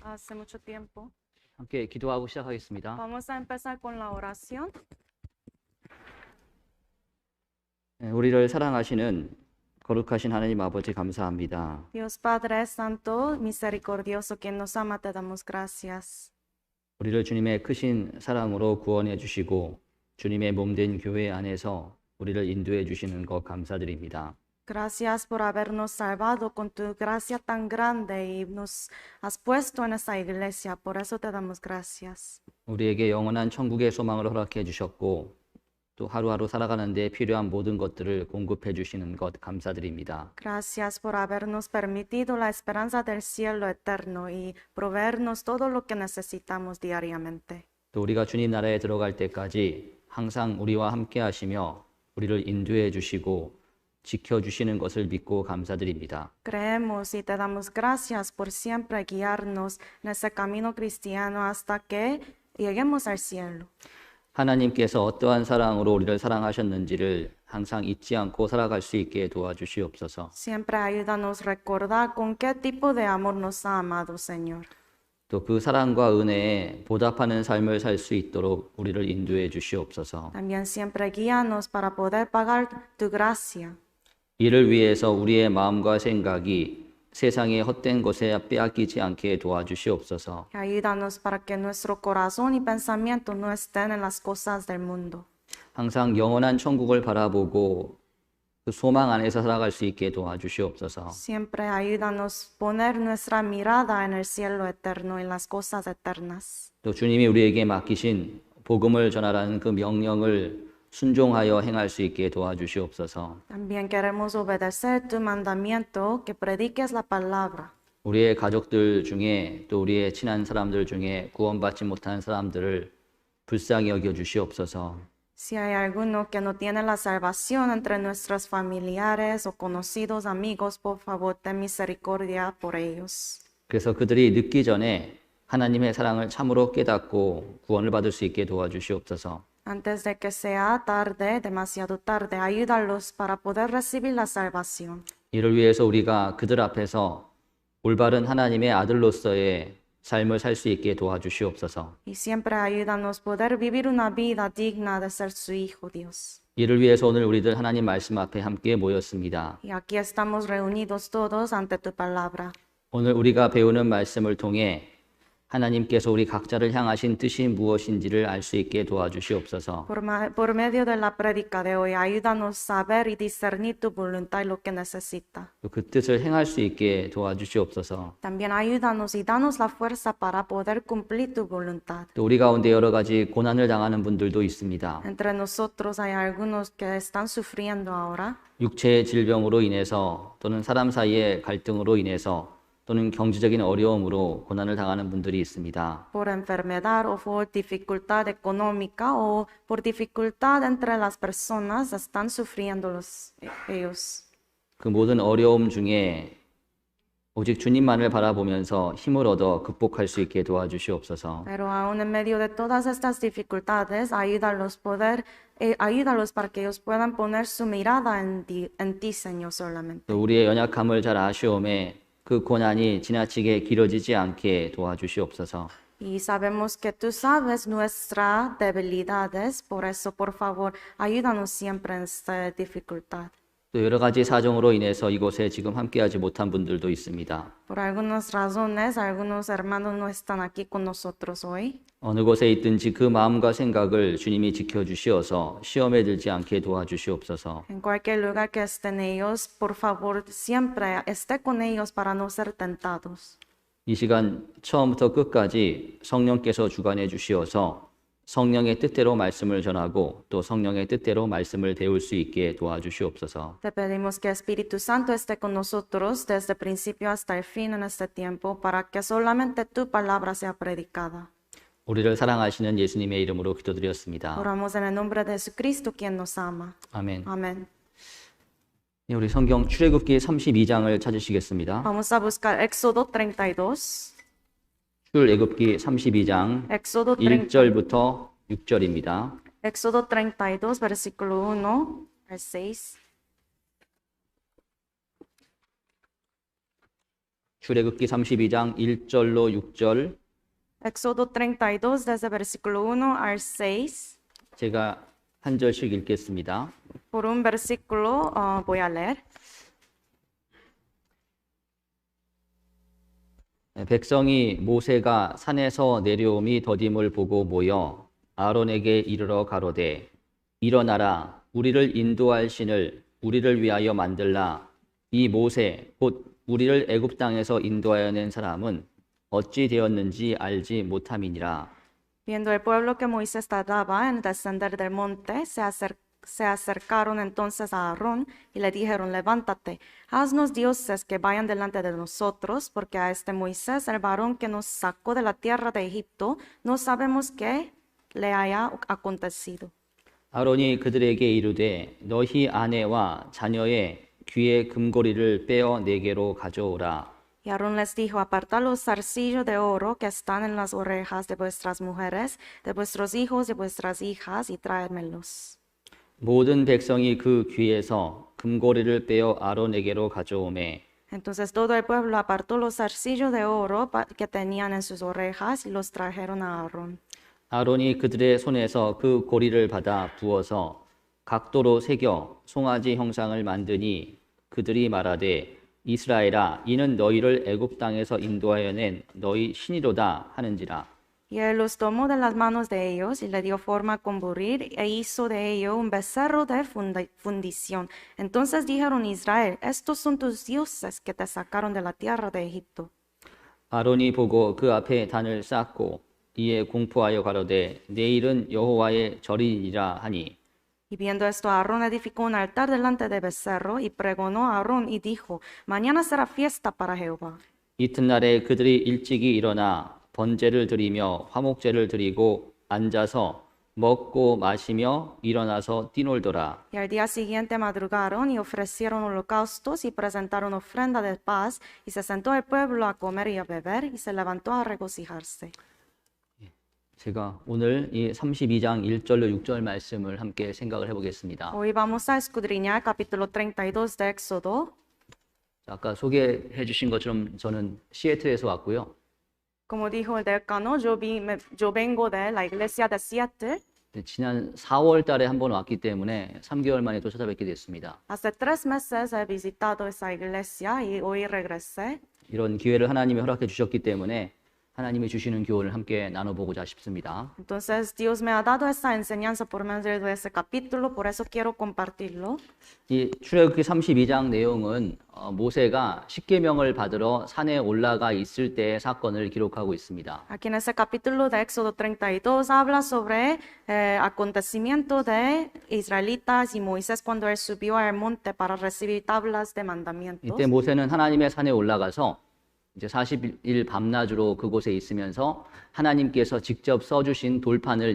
hace mucho tiempo. 함께 기도하고 시작하겠습니다. Vamos a empezar con la oración. 우리를 사랑하시는 거룩하신 하나님 아버지 감사합니다. Dios Padre Santo, misericordioso, quien nos ama, te damos gracias. 우리를 주님의 크신 사랑으로 구원해 주시고 주님의 몸된 교회 안에서 우리를 인도해 주시는 것 감사드립니다. Gracias por habernos salvado con tu gracia tan grande y nos has puesto en esa iglesia. Por eso te damos gracias. 우리에게 영원한 천국의 소망을 허락해 주셨고 또 하루하루 살아가는 데 필요한 모든 것들을 공급해 주시는 것 감사드립니다. Gracias por habernos permitido la esperanza del cielo eterno y proveernos todo lo que necesitamos diariamente. 또 우리가 주님 나라에 들어갈 때까지 항상 우리와 함께 하시며 우리를 인도해 주시고 지켜주시는 것을 믿고 감사드립니다. Creemos y te damos gracias por siempre guiarnos en ese camino cristiano hasta que lleguemos al cielo. 하나님께서 어떠한 사랑으로 우리를 사랑하셨는지를 항상 잊지 않고 살아갈 수 있게 도와주시옵소서. Siempre ayúdanos a recordar con qué tipo de amor nos ha amado, Señor. 또 그 사랑과 은혜에 보답하는 삶을 살 수 있도록 우리를 인도해 주시옵소서. También siempre guíanos para poder pagar tu gracia. 이를 위해서 우리의 마음과 생각이 세상의 헛된 것에 빼앗기지 않게 도와주시옵소서. Ayúdanos para que nuestro corazón y pensamiento no estén en las cosas del mundo. 항상 영원한 천국을 바라보고 그 소망 안에서 살아갈 수 있게 도와주시옵소서. Siempre ayúdanos a poner nuestra mirada en el cielo eterno, en las cosas eternas. 또 주님이 우리에게 맡기신 복음을 전하라는 그 명령을 순종하여 행할 수 있게 도와주시옵소서. También queremos obedecer tu mandamiento, que prediques la palabra. 우리의 가족들 중에 또 우리의 친한 사람들 중에 구원받지 못한 사람들을 불쌍히 여겨 주시옵소서. Si hay alguno que no tiene la salvación entre nuestros familiares o conocidos amigos, por favor, ten misericordia por ellos. 그래서 그들이 늦기 전에 하나님의 사랑을 참으로 깨닫고 구원을 받을 수 있게 도와주시옵소서. Antes de que sea tarde, demasiado tarde, ayúdalos para poder recibir la salvación. 이를 위해서 우리가 그들 앞에서 올바른 하나님의 아들로서의 삶을 살 수 있게 도와주시옵소서. Y siempre ayúdanos a poder vivir una vida digna de ser su hijo, Dios. 이를 위해서 오늘 우리들 하나님 말씀 앞에 함께 모였습니다. Y aquí estamos reunidos todos ante tu palabra. 오늘 우리가 배우는 말씀을 통해 하나님께서 우리 각자를 향하신 뜻이 무엇인지를 알 수 있게 도와주시옵소서. Por medio de la prédica de hoy, ayúdanos a saber y discernir tu voluntad y lo que necesita. 또 그 뜻을 행할 수 있게 도와주시옵소서. También ayúdanos y danos la fuerza para poder cumplir tu voluntad. 또 우리 가운데 여러 가지 고난을 당하는 분들도 있습니다. Entre nosotros hay algunos que están sufriendo ahora. 육체의 질병으로 인해서 또는 사람 사이의 갈등으로 인해서 또는 경제적인 어려움으로 고난을 당하는 분들이 있습니다. Por enfermedad o por dificultad económica o por dificultad entre las personas están sufriendo ellos. 그 모든 어려움 중에 오직 주님만을 바라보면서 힘을 얻어 극복할 수 있게 도와주시옵소서. Pero aún en medio de todas estas dificultades, ayúdalos para que ellos puedan poner su mirada en ti, Señor, solamente. 또 우리의 연약함을 잘 아시오매 그 고난이 지나치게 길어지지 않게 도와주시옵소서. Y sabemos que tú sabes nuestras debilidades, por eso, por favor, ayúdanos siempre en esta dificultad. 또 여러 가지 사정으로 인해서 이곳에 지금 함께하지 못한 분들도 있습니다. Por algunas razones, algunos hermanos no están aquí con nosotros hoy. 어느 곳에 있든지 그 마음과 생각을 주님이 지켜주시어서 시험에 들지 않게 도와주시옵소서. En cualquier lugar que estén ellos, por favor, siempre esté con ellos para no ser tentados. 이 시간 처음부터 끝까지 성령께서 주관해 주시어서 성령의 뜻대로 말씀을 전하고 또 성령의 뜻대로 말씀을 배울 수 있게 도와주시옵소서. Te pedimos que Espíritu Santo esté con nosotros desde el principio hasta el fin en este tiempo para que solamente tu palabra sea predicada. 우리를 사랑하시는 예수님의 이름으로 기도드렸습니다. Oramos en el nombre de Jesucristo, quien nos ama. 아멘. Amén. 네, 우리 성경 출애굽기 32장을 찾으시겠습니다. Vamos a buscar Éxodo 32. 출애굽기 32장 Éxodo 30. 1절부터 6절입니다. Éxodo 32, versículo 1 al 6. 출애굽기 32장 1절로 6절 Éxodo 32, desde versículo 1 al 6. 제가 한 절씩 읽겠습니다. Por un versículo voy a leer. 백성이 모세가 산에서 내려옴이 더딤을 보고 모여 아론에게 이르러 가로되 일어나라 우리를 인도할 신을 우리를 위하여 만들라. 이 모세 곧 우리를 애굽 땅에서 인도하여 낸 사람은 어찌 되었는지 알지 못함이니라. Viendo el pueblo que Moisés tardaba en descender del monte, se acercaron entonces a Aarón y le dijeron, levántate, haznos dioses que vayan delante de nosotros, porque a este Moisés, el varón que nos sacó de la tierra de Egipto, no sabemos qué le haya acontecido. 아론이 그들에게 이르되 너희 아내와 자녀의 귀의 금고리를 빼어 내게로 가져오라. Y Aarón les dijo, apartad los zarcillos de oro que están en las orejas de vuestras mujeres, de vuestros hijos y vuestras hijas, y traédmelos. 모든 백성이 그 귀에서 금고리를 빼어 아론에게로 가져오매 Entonces todo el pueblo apartó los zarcillos de oro que tenían en sus orejas y los trajeron a Aarón. 아론이 그들의 손에서 그 고리를 받아 부어서 각도로 새겨 송아지 형상을 만드니 그들이 말하되 이스라엘아 이는 너희를 애굽 땅에서 인도하여 낸 너희 신이로다 하는지라. Y él los tomó de las manos de ellos y le dio forma con burir e hizo de ello un becerro de fundición. Entonces dijeron Israel, estos son tus dioses que te sacaron de la tierra de Egipto. 아론이 보고 그 앞에 단을 쌓고 이에 공포하여 가로되 내일은 여호와의 절이니라 하니 Y viendo esto, Aarón edificó un altar delante del becerro y pregonó a Aarón y dijo, mañana será fiesta para Jehová. 이튿날에 그들이 일찍이 일어나 번제를 드리며 화목제를 드리고 앉아서 먹고 마시며 일어나서 뛰놀더라. Y al día siguiente madrugaron y ofrecieron holocaustos y presentaron ofrenda de paz, y se sentó el pueblo a comer y a beber, y se levantó a regocijarse. 제가 오늘 이 32장 1절로 6절 말씀을 함께 생각을 해보겠습니다. Hoy vamos a escudriñar capítulo 32 de Éxodo. 아까 소개해 주신 것처럼 저는 시애틀에서 왔고요. Como dijo el decano, yo vengo de la iglesia de Seattle. 지난 4월 달에 한번 왔기 때문에 3개월 만에 또 찾아뵙게 됐습니다. Hace 3 meses he visitado esa iglesia y hoy regresé. 이런 기회를 하나님이 허락해 주셨기 때문에 하나님이 주시는 교훈을 함께 나눠보고자 싶습니다. Entonces Dios me ha dado esta enseñanza por medio de ese capítulo, por eso quiero compartirlo. 이 출애굽기 32장 내용은 모세가 십계명을 받으러 산에 올라가 있을 때의 사건을 기록하고 있습니다. Aquí en ese capítulo de Éxodo 32 habla sobre acontecimiento de israelitas y Moisés cuando él subió al monte para recibir tablas de mandamientos. 이때 모세는 하나님의 산에 올라가서 이제 40일 밤낮으로 그곳에 있으면서 하나님께서 직접 써주신 돌판을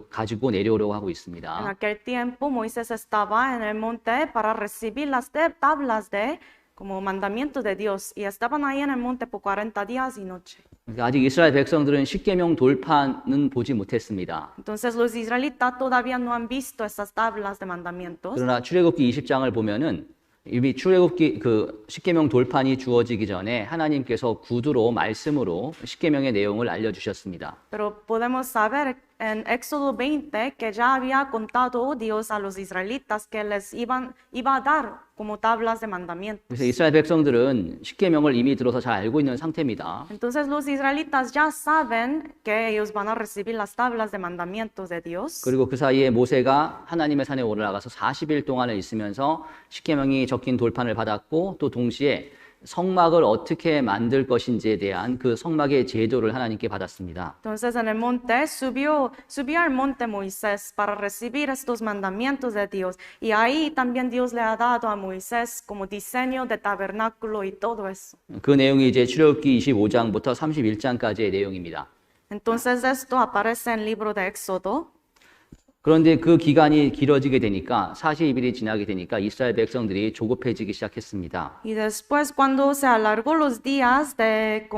가지고 내려오려고 하고 En 있습니다. aquel tiempo Moisés estaba en el monte para recibir las tablas de como mandamiento de Dios y estaban ahí en el monte por 40 días y noche. 아직 이스라엘 백성들은 십계명 돌판은 보지 못했습니다. Entonces los israelitas todavía no han visto esas tablas de mandamientos. 그러나 출애굽기 20장을 보면은 이미 출애굽기 그 십계명 돌판이 주어지기 전에 하나님께서 구두로 말씀으로 십계명의 내용을 알려주셨습니다. Pero podemos saber en Éxodo 20 que ya había contado Dios a los israelitas que les iba a dar como tablas de mandamientos. 그래서 이스라엘 백성들은 십계명을 이미 들어서 잘 알고 있는 상태입니다. Entonces los israelitas ya saben que ellos van a recibir las tablas de mandamientos de Dios. 그리고 그 사이에 모세가 하나님의 산에 올라가서 40일 동안을 있으면서 십계명이 적힌 돌판을 받았고 또 동시에 성막을 어떻게 만들 것인지에 대한 그 성막의 제도를 하나님께 받았습니다. Entonces en el monte subió al monte Moisés para recibir estos mandamientos de Dios y ahí también Dios le ha dado a Moisés como diseño de tabernáculo y todo eso. 그 내용이 이제 출애굽기 25장부터 31장까지의 내용입니다. Entonces esto aparece en el libro de Éxodo. 그런데 그 기간이 길어지게 되니까 40일이 지나게 되니까 이스라엘 백성들이 조급해지기 시작했습니다. Y después cuando se alargó los días de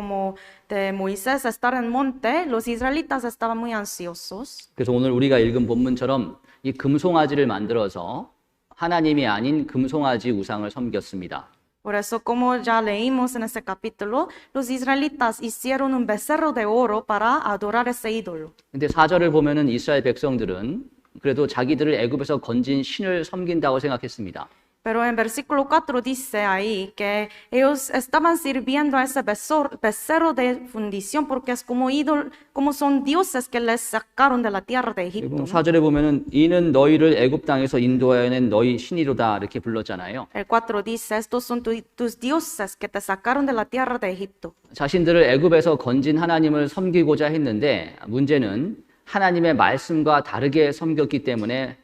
Moisés estar en monte, los israelitas estaban muy ansiosos. 그래서 오늘 우리가 읽은 본문처럼 이 금송아지를 만들어서 하나님이 아닌 금송아지 우상을 섬겼습니다. Por eso, como ya leímos en ese capítulo, los israelitas hicieron un becerro de oro para adorar ese ídolo. 근데 4절을 보면은 이스라엘 백성들은 그래도 자기들을 애굽에서 건진 신을 섬긴다고 생각했습니다. Pero en versículo 4 dice ahí que ellos estaban sirviendo a ese becerro de fundición porque es como ídolo, como son dioses que les sacaron de la tierra de Egipto. 그리고 4절에 보면은 이는 너희를 애굽 땅에서 인도하여낸 너희 신이로다 이렇게 불렀잖아요. El 4 dice, estos son tus dioses que te sacaron de la tierra de Egipto. 자신들을 애굽에서 건진 하나님을 섬기고자 했는데 문제는 하나님의 말씀과 다르게 섬겼기 때문에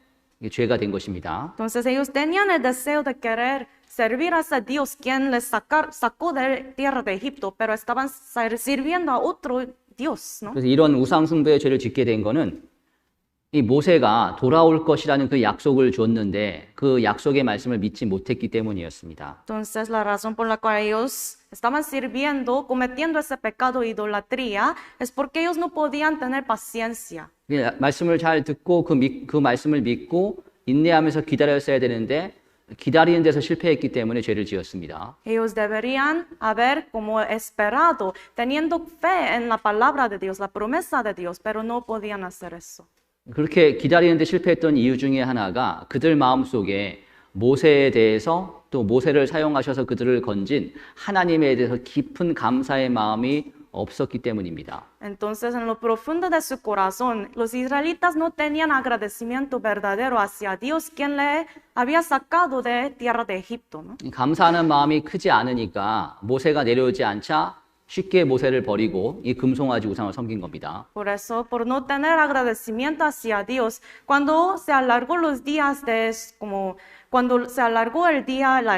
죄가 된 것입니다. Entonces ellos tenían el deseo de querer servir a ese Dios quien les sacó de la tierra de Egipto, pero estaban sirviendo a otro Dios, ¿no? 그래서 이런 우상 숭배의 죄를 짓게 된 거는 이 모세가 돌아올 것이라는 그 약속을 줬는데 그 약속의 말씀을 믿지 못했기 때문이었습니다. Entonces la razón por la cual ellos estaban sirviendo, cometiendo ese pecado de idolatría, es porque ellos no podían tener paciencia. 말씀을 잘 듣고 그 말씀을 믿고 인내하면서 기다렸어야 되는데 기다리는 데서 실패했기 때문에 죄를 지었습니다. Ellos deberían haber como esperado, teniendo fe en la palabra de Dios, la promesa de Dios, pero no podían hacer eso. 그렇게 기다리는 데 실패했던 이유 중에 하나가 그들 마음속에 모세에 대해서 또 모세를 사용하셔서 그들을 건진 하나님에 대해서 깊은 감사의 마음이 없었기 때문입니다. Entonces, en lo profundo de su corazón, los israelitas no tenían agradecimiento verdadero hacia Dios, quien le había sacado de tierra de Egipto, ¿no? 감사하는 마음이 크지 않으니까 모세가 내려오지 않자 쉽게 모세를 버리고 이 금송아지 우상을 섬긴 겁니다. Por eso, por no tener agradecimiento hacia Dios, cuando se alargó los días cuando se alargó el día, la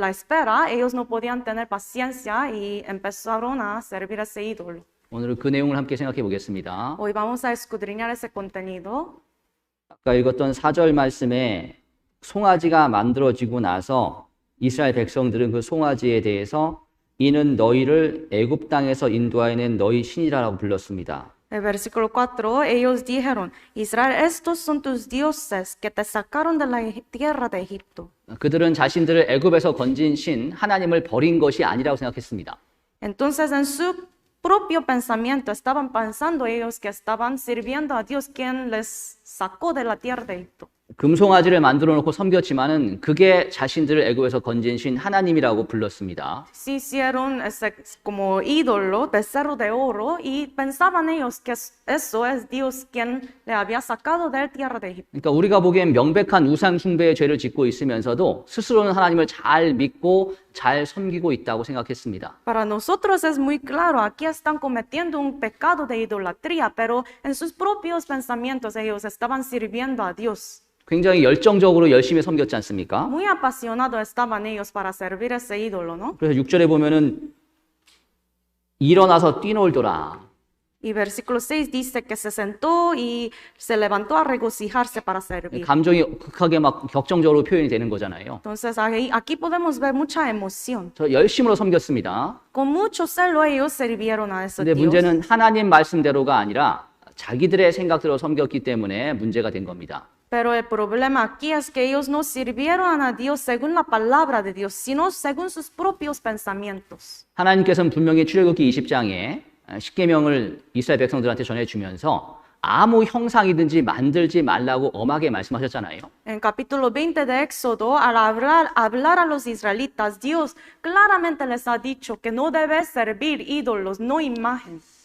espera, ellos no podían tener paciencia y empezaron a servir a ese ídolo. 오늘 그 내용을 함께 생각해 보겠습니다. Hoy vamos a escudriñar ese contenido. 아까 읽었던 4절 말씀에 송아지가 만들어지고 나서 이스라엘 백성들은 그 송아지에 대해서 이는 너희를 애굽 땅에서 인도하여낸 너희 신이라고 불렀습니다. El versículo 4, ellos dijeron, Israel, estos son tus dioses que te sacaron de la tierra de Egipto. 그들은 자신들을 애굽에서 건진 신 하나님을 버린 것이 아니라고 생각했습니다. Entonces, en su propio pensamiento, estaban pensando ellos que estaban sirviendo a Dios quien les sacó de la tierra de Egipto. 금송아지를 만들어 놓고 섬겼지만은 그게 자신들을 애굽에서 건진 신 하나님이라고 불렀습니다. Sí hicieron ese como ídolo, becerro de oro, y pensaban ellos que eso es Dios quien le había sacado de la tierra de Egipto. 그러니까 우리가 보기엔 명백한 우상 숭배의 죄를 짓고 있으면서도 스스로는 하나님을 잘 믿고 잘 섬기고 있다고 생각했습니다. Para nosotros es muy claro, aquí están cometiendo un pecado de idolatría, pero en sus propios pensamientos ellos estaban sirviendo a Dios. 굉장히 열정적으로 열심히 섬겼지 않습니까? Muy apasionados estaban ellos para servir ese ídolo, ¿no? 그래서 6절에 보면은 일어나서 뛰놀더라. Y versículo 6 dice que se sentó y se levantó a regocijarse para servir. 감정이 극하게 막 격정적으로 표현이 되는 거잖아요. Entonces aquí podemos ver mucha emoción. 저 열심으로 섬겼습니다. Con mucho celo ellos sirvieron a ese 근데 Dios. 문제는 하나님 말씀대로가 아니라 자기들의 생각대로 섬겼기 때문에 문제가 된 겁니다. Pero el problema aquí es que ellos no sirvieron a Dios según la palabra de Dios, sino según sus propios pensamientos. 하나님께서는 분명히 출애굽기 20장에 십계명을 이스라엘 백성들한테 전해주면서 아무 형상이든지 만들지 말라고 엄하게 말씀하셨잖아요. En capítulo 20 de Éxodo, al hablar a los israelitas, Dios claramente les ha dicho que no debe servir ídolos, no imágenes.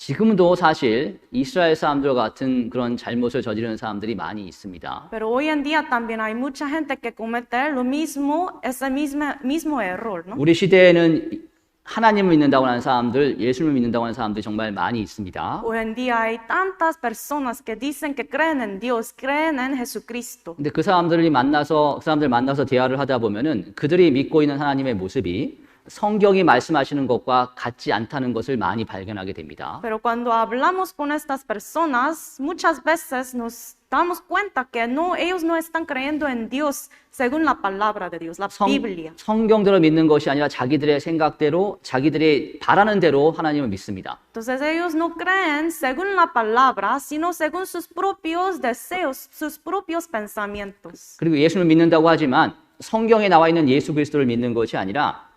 지금도 사실 이스라엘 사람들 같은 그런 잘못을 저지르는 사람들이 많이 있습니다. Pero hoy en día también hay mucha gente que comete lo mismo, ese mismo error, ¿no? 우리 시대에는 하나님을 믿는다고 하는 사람들, 예수를 믿는다고 하는 사람들이 정말 많이 있습니다. Hoy en día hay tantas personas que dicen que creen en Dios, creen en Jesucristo. 근데 그 사람들 만나서 대화를 하다 보면은 그들이 믿고 있는 하나님의 모습이 성경이 말씀하시는 것과 같지 않다는 것을 많이 발견하게 됩니다. Pero cuando hablamos con estas personas, muchas veces nos damos cuenta que ellos no están creyendo en Dios según la palabra de Dios, la Biblia. 성경대로 믿는 것이 아니라 자기들의 생각대로, 자기들이 바라는 대로 하나님을 믿습니다. Entonces ellos no creen según la palabra, sino según sus propios deseos, sus propios pensamientos. 그리고 예수를 믿는다고 하지만 성경에 나와 있는 예수 그리스도를 믿는 것이 아니라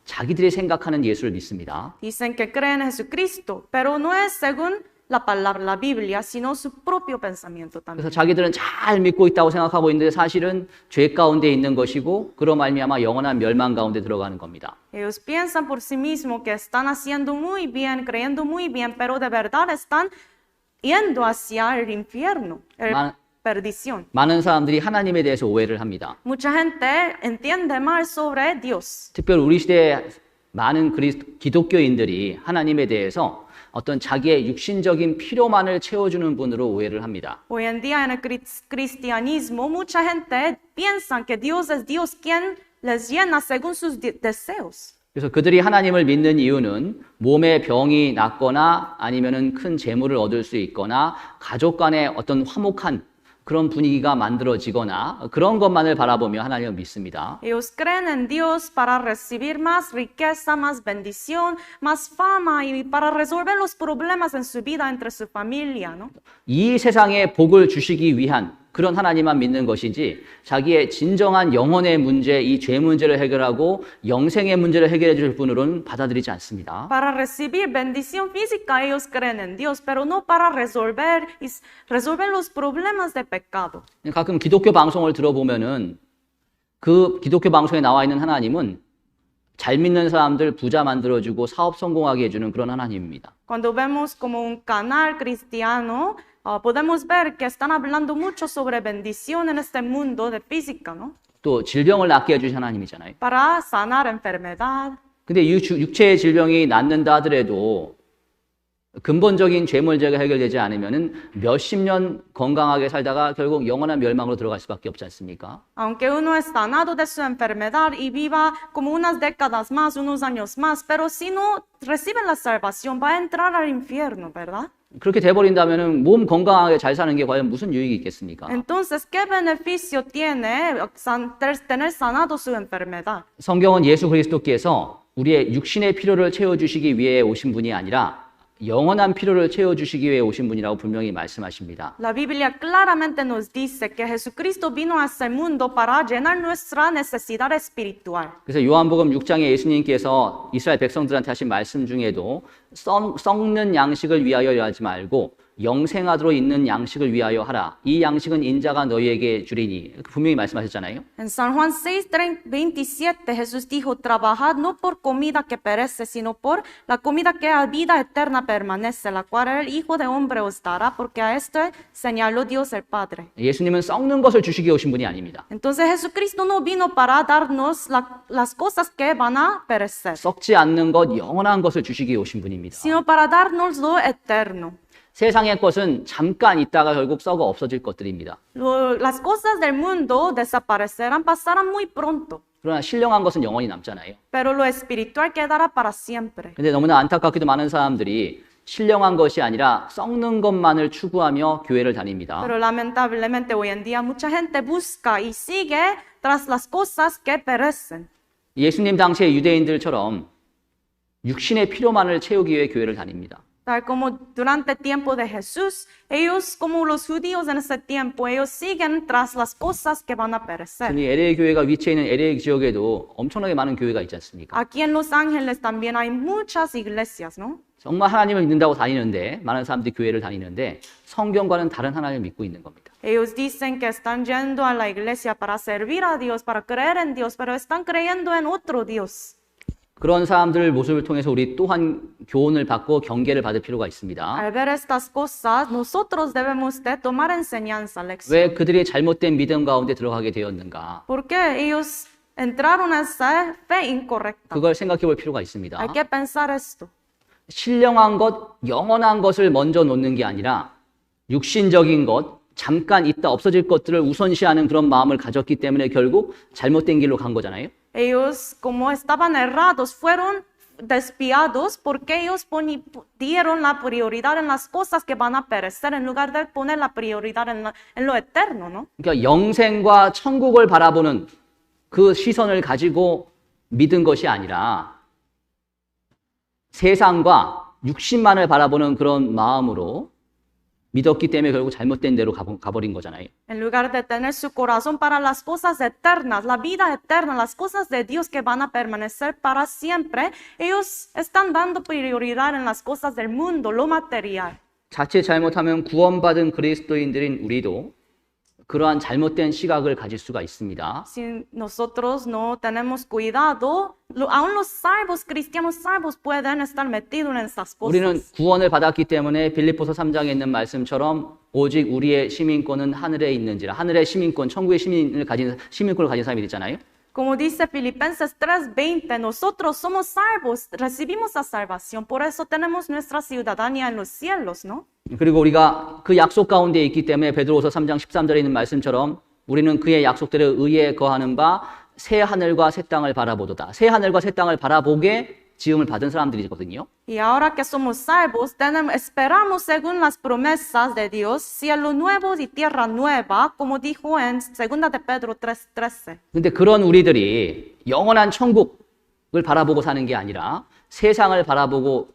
자기들이 생각하는 예수를 믿습니다. Dicen que creen en Jesucristo, pero no es según la palabra, la Biblia, sino su propio pensamiento 그래서 también. 자기들은 잘 믿고 있다고 생각하고 있는데 사실은 죄 가운데 있는 것이고 그로 말미암아 영원한 멸망 가운데 들어가는 겁니다. Ellos piensan por sí mismos que están haciendo muy bien, creyendo muy bien, pero de verdad están yendo hacia el infierno, perdición. 많은 사람들이 하나님에 대해서 오해를 합니다. Mucha gente entiende mal sobre Dios. 특별히 우리 시대에 많은 기독교인들이 하나님에 대해서 어떤 자기의 육신적인 필요만을 채워주는 분으로 오해를 합니다. Hoy en día en el cristianismo, mucha gente piensa que Dios es Dios quien les llena según sus deseos. 그래서 그들이 하나님을 믿는 이유는 몸에 병이 낫거나 아니면은 큰 재물을 얻을 수 있거나 가족 간의 어떤 화목한 그런 분위기가 만들어지거나 그런 것만을 바라보며 하나님을 믿습니다. Ellos creen en Dios para recibir más riqueza, más bendición, más fama y para resolver los problemas en su vida entre su familia, ¿no? 이 세상에 복을 주시기 위한 그런 하나님만 믿는 것이지 자기의 진정한 영혼의 문제, 이 죄 문제를 해결하고 영생의 문제를 해결해 줄 분으로는 받아들이지 않습니다. Para recibir bendición física ellos creen en Dios, pero no para resolver los problemas de pecado. 가끔 기독교 방송을 들어보면은 그 기독교 방송에 나와 있는 하나님은 잘 믿는 사람들 부자 만들어주고 사업 성공하게 해주는 그런 하나님입니다. Cuando vemos como un canal cristiano, podemos ver que están hablando mucho sobre bendición en este mundo de física, ¿no? 또 질병을 낫게 해주신 하나님이잖아요. Para sanar enfermedad. 근데 육체의 질병이 낫는다 하더라도 근본적인 죄 문제가 해결되지 않으면은 몇십 년 건강하게 살다가 결국 영원한 멸망으로 들어갈 수밖에 없지 않습니까? Aunque uno es sanado de su enfermedad y viva como unas décadas más, unos años más, pero si no recibe la salvación va a entrar al infierno, ¿verdad? 그렇게 돼버린다면은 몸 건강하게 잘 사는 게 과연 무슨 유익이 있겠습니까? Entonces, ¿qué beneficio tiene tener sanado su enfermedad? 성경은 예수 그리스도께서 우리의 육신의 필요를 채워주시기 위해 오신 분이 아니라 영원한 필요를 채워주시기 위해 오신 분이라고 분명히 말씀하십니다. La Biblia claramente nos dice que Jesucristo vino a este mundo para llenar nuestra necesidad espiritual. 그래서 요한복음 6장에 예수님께서 이스라엘 백성들한테 하신 말씀 중에도 썩는 양식을 위하여 하지 말고 영생하도록 있는 양식을 위하여 하라. 이 양식은 인자가 너희에게 주리니. 분명히 말씀하셨잖아요. En San Juan 6:27 Jesús dijo, trabajad no por comida que perece, sino por la comida que a vida eterna permanece, la cual el Hijo de Hombre os dará, porque a esto señaló Dios el Padre. 예수님은 썩는 것을 주시기 오신 분이 아닙니다. Entonces Jesucristo no vino para darnos las cosas que van a perecer, 썩지 않는 것, 영원한 것을 주시기 오신 분입니다. sino para darnos lo eterno. 세상의 것은 잠깐 있다가 결국 썩어 없어질 것들입니다. Las cosas del mundo desaparecerán, pasarán muy pronto, 그러나 신령한 것은 영원히 남잖아요. pero lo espiritual quedará para siempre. 근데 너무나 안타깝게도 많은 사람들이 신령한 것이 아니라 썩는 것만을 추구하며 교회를 다닙니다. Pero lamentablemente hoy en día mucha gente busca y sigue tras las cosas que perecen. 예수님 당시의 유대인들처럼 육신의 필요만을 채우기 위해 교회를 다닙니다. Tal como durante el tiempo de Jesús, ellos como los judíos en ese tiempo, ellos siguen tras las cosas que van a perecer. 이 LA 교회가 위치해 있는 LA 지역에도 엄청나게 많은 교회가 있지 않습니까? Aquí en Los Ángeles también hay muchas iglesias, ¿no? 정말 하나님을 믿는다고 다니는데 많은 사람들이 교회를 다니는데 성경과는 다른 하나님을 믿고 있는 겁니다. Ellos dicen que están yendo a la iglesia para servir a Dios, para creer en Dios, pero están creyendo en otro Dios. 그런 사람들 모습을 통해서 우리 또한 교훈을 받고 경계를 받을 필요가 있습니다. Al ver estas cosas, nosotros debemos de tomar enseñanza, lección. 왜 그들이 잘못된 믿음 가운데 들어가게 되었는가? ¿Por qué ellos entraron a esa fe incorrecta? 그걸 생각해 볼 필요가 있습니다. Hay que pensar esto. 신령한 것, 영원한 것을 먼저 놓는 게 아니라 육신적인 것, 잠깐 있다 없어질 것들을 우선시하는 그런 마음을 가졌기 때문에 결국 잘못된 길로 간 거잖아요. Ellos, como estaban errados, fueron desviados porque ellos dieron la prioridad en las cosas que van a perecer en lugar de poner la prioridad en lo eterno, ¿no? 그러니까 영생과 천국을 바라보는 그 시선을 가지고 믿은 것이 아니라 세상과 육신만을 바라보는 그런 마음으로 믿었기 때문에 결국 잘못된 데로 가버린 거잖아요. En lugar de tener su corazón para las cosas eternas, la vida eterna, las cosas de Dios que van a permanecer para siempre, ellos están dando prioridad en las cosas del mundo, lo material. 자칫 잘못하면 구원받은 그리스도인들인 우리도 그러한 잘못된 시각을 가질 수가 있습니다. Si nosotros no tenemos cuidado, aún los salvos, cristianos salvos, pueden estar metidos en estas 우리는 cosas. 구원을 받았기 때문에 빌립보서 3장에 있는 말씀처럼 오직 우리의 시민권은 하늘에 있는지라. 하늘의 시민권, 천국의 시민권을 가진 사람이 있잖아요. Como dice Filipenses 3:20, nosotros somos salvos, recibimos la salvación, por eso tenemos nuestra ciudadanía en los cielos, ¿no? 그리고 우리가 그 약속 가운데 있기 때문에 베드로서 3장 13절에 있는 말씀처럼 우리는 그의 약속들에 의해 거하는 바 새 하늘과 새 땅을 바라보도다. 새 하늘과 새 땅을 바라보게 지음을 받은 사람들이거든요. Y ahora que somos salvos, esperamos según las promesas de Dios, cielo nuevo y tierra nueva, como dijo en 2 de Pedro 3:13. 근데 그런 우리들이 영원한 천국을 바라보고 사는 게 아니라 세상을 바라보고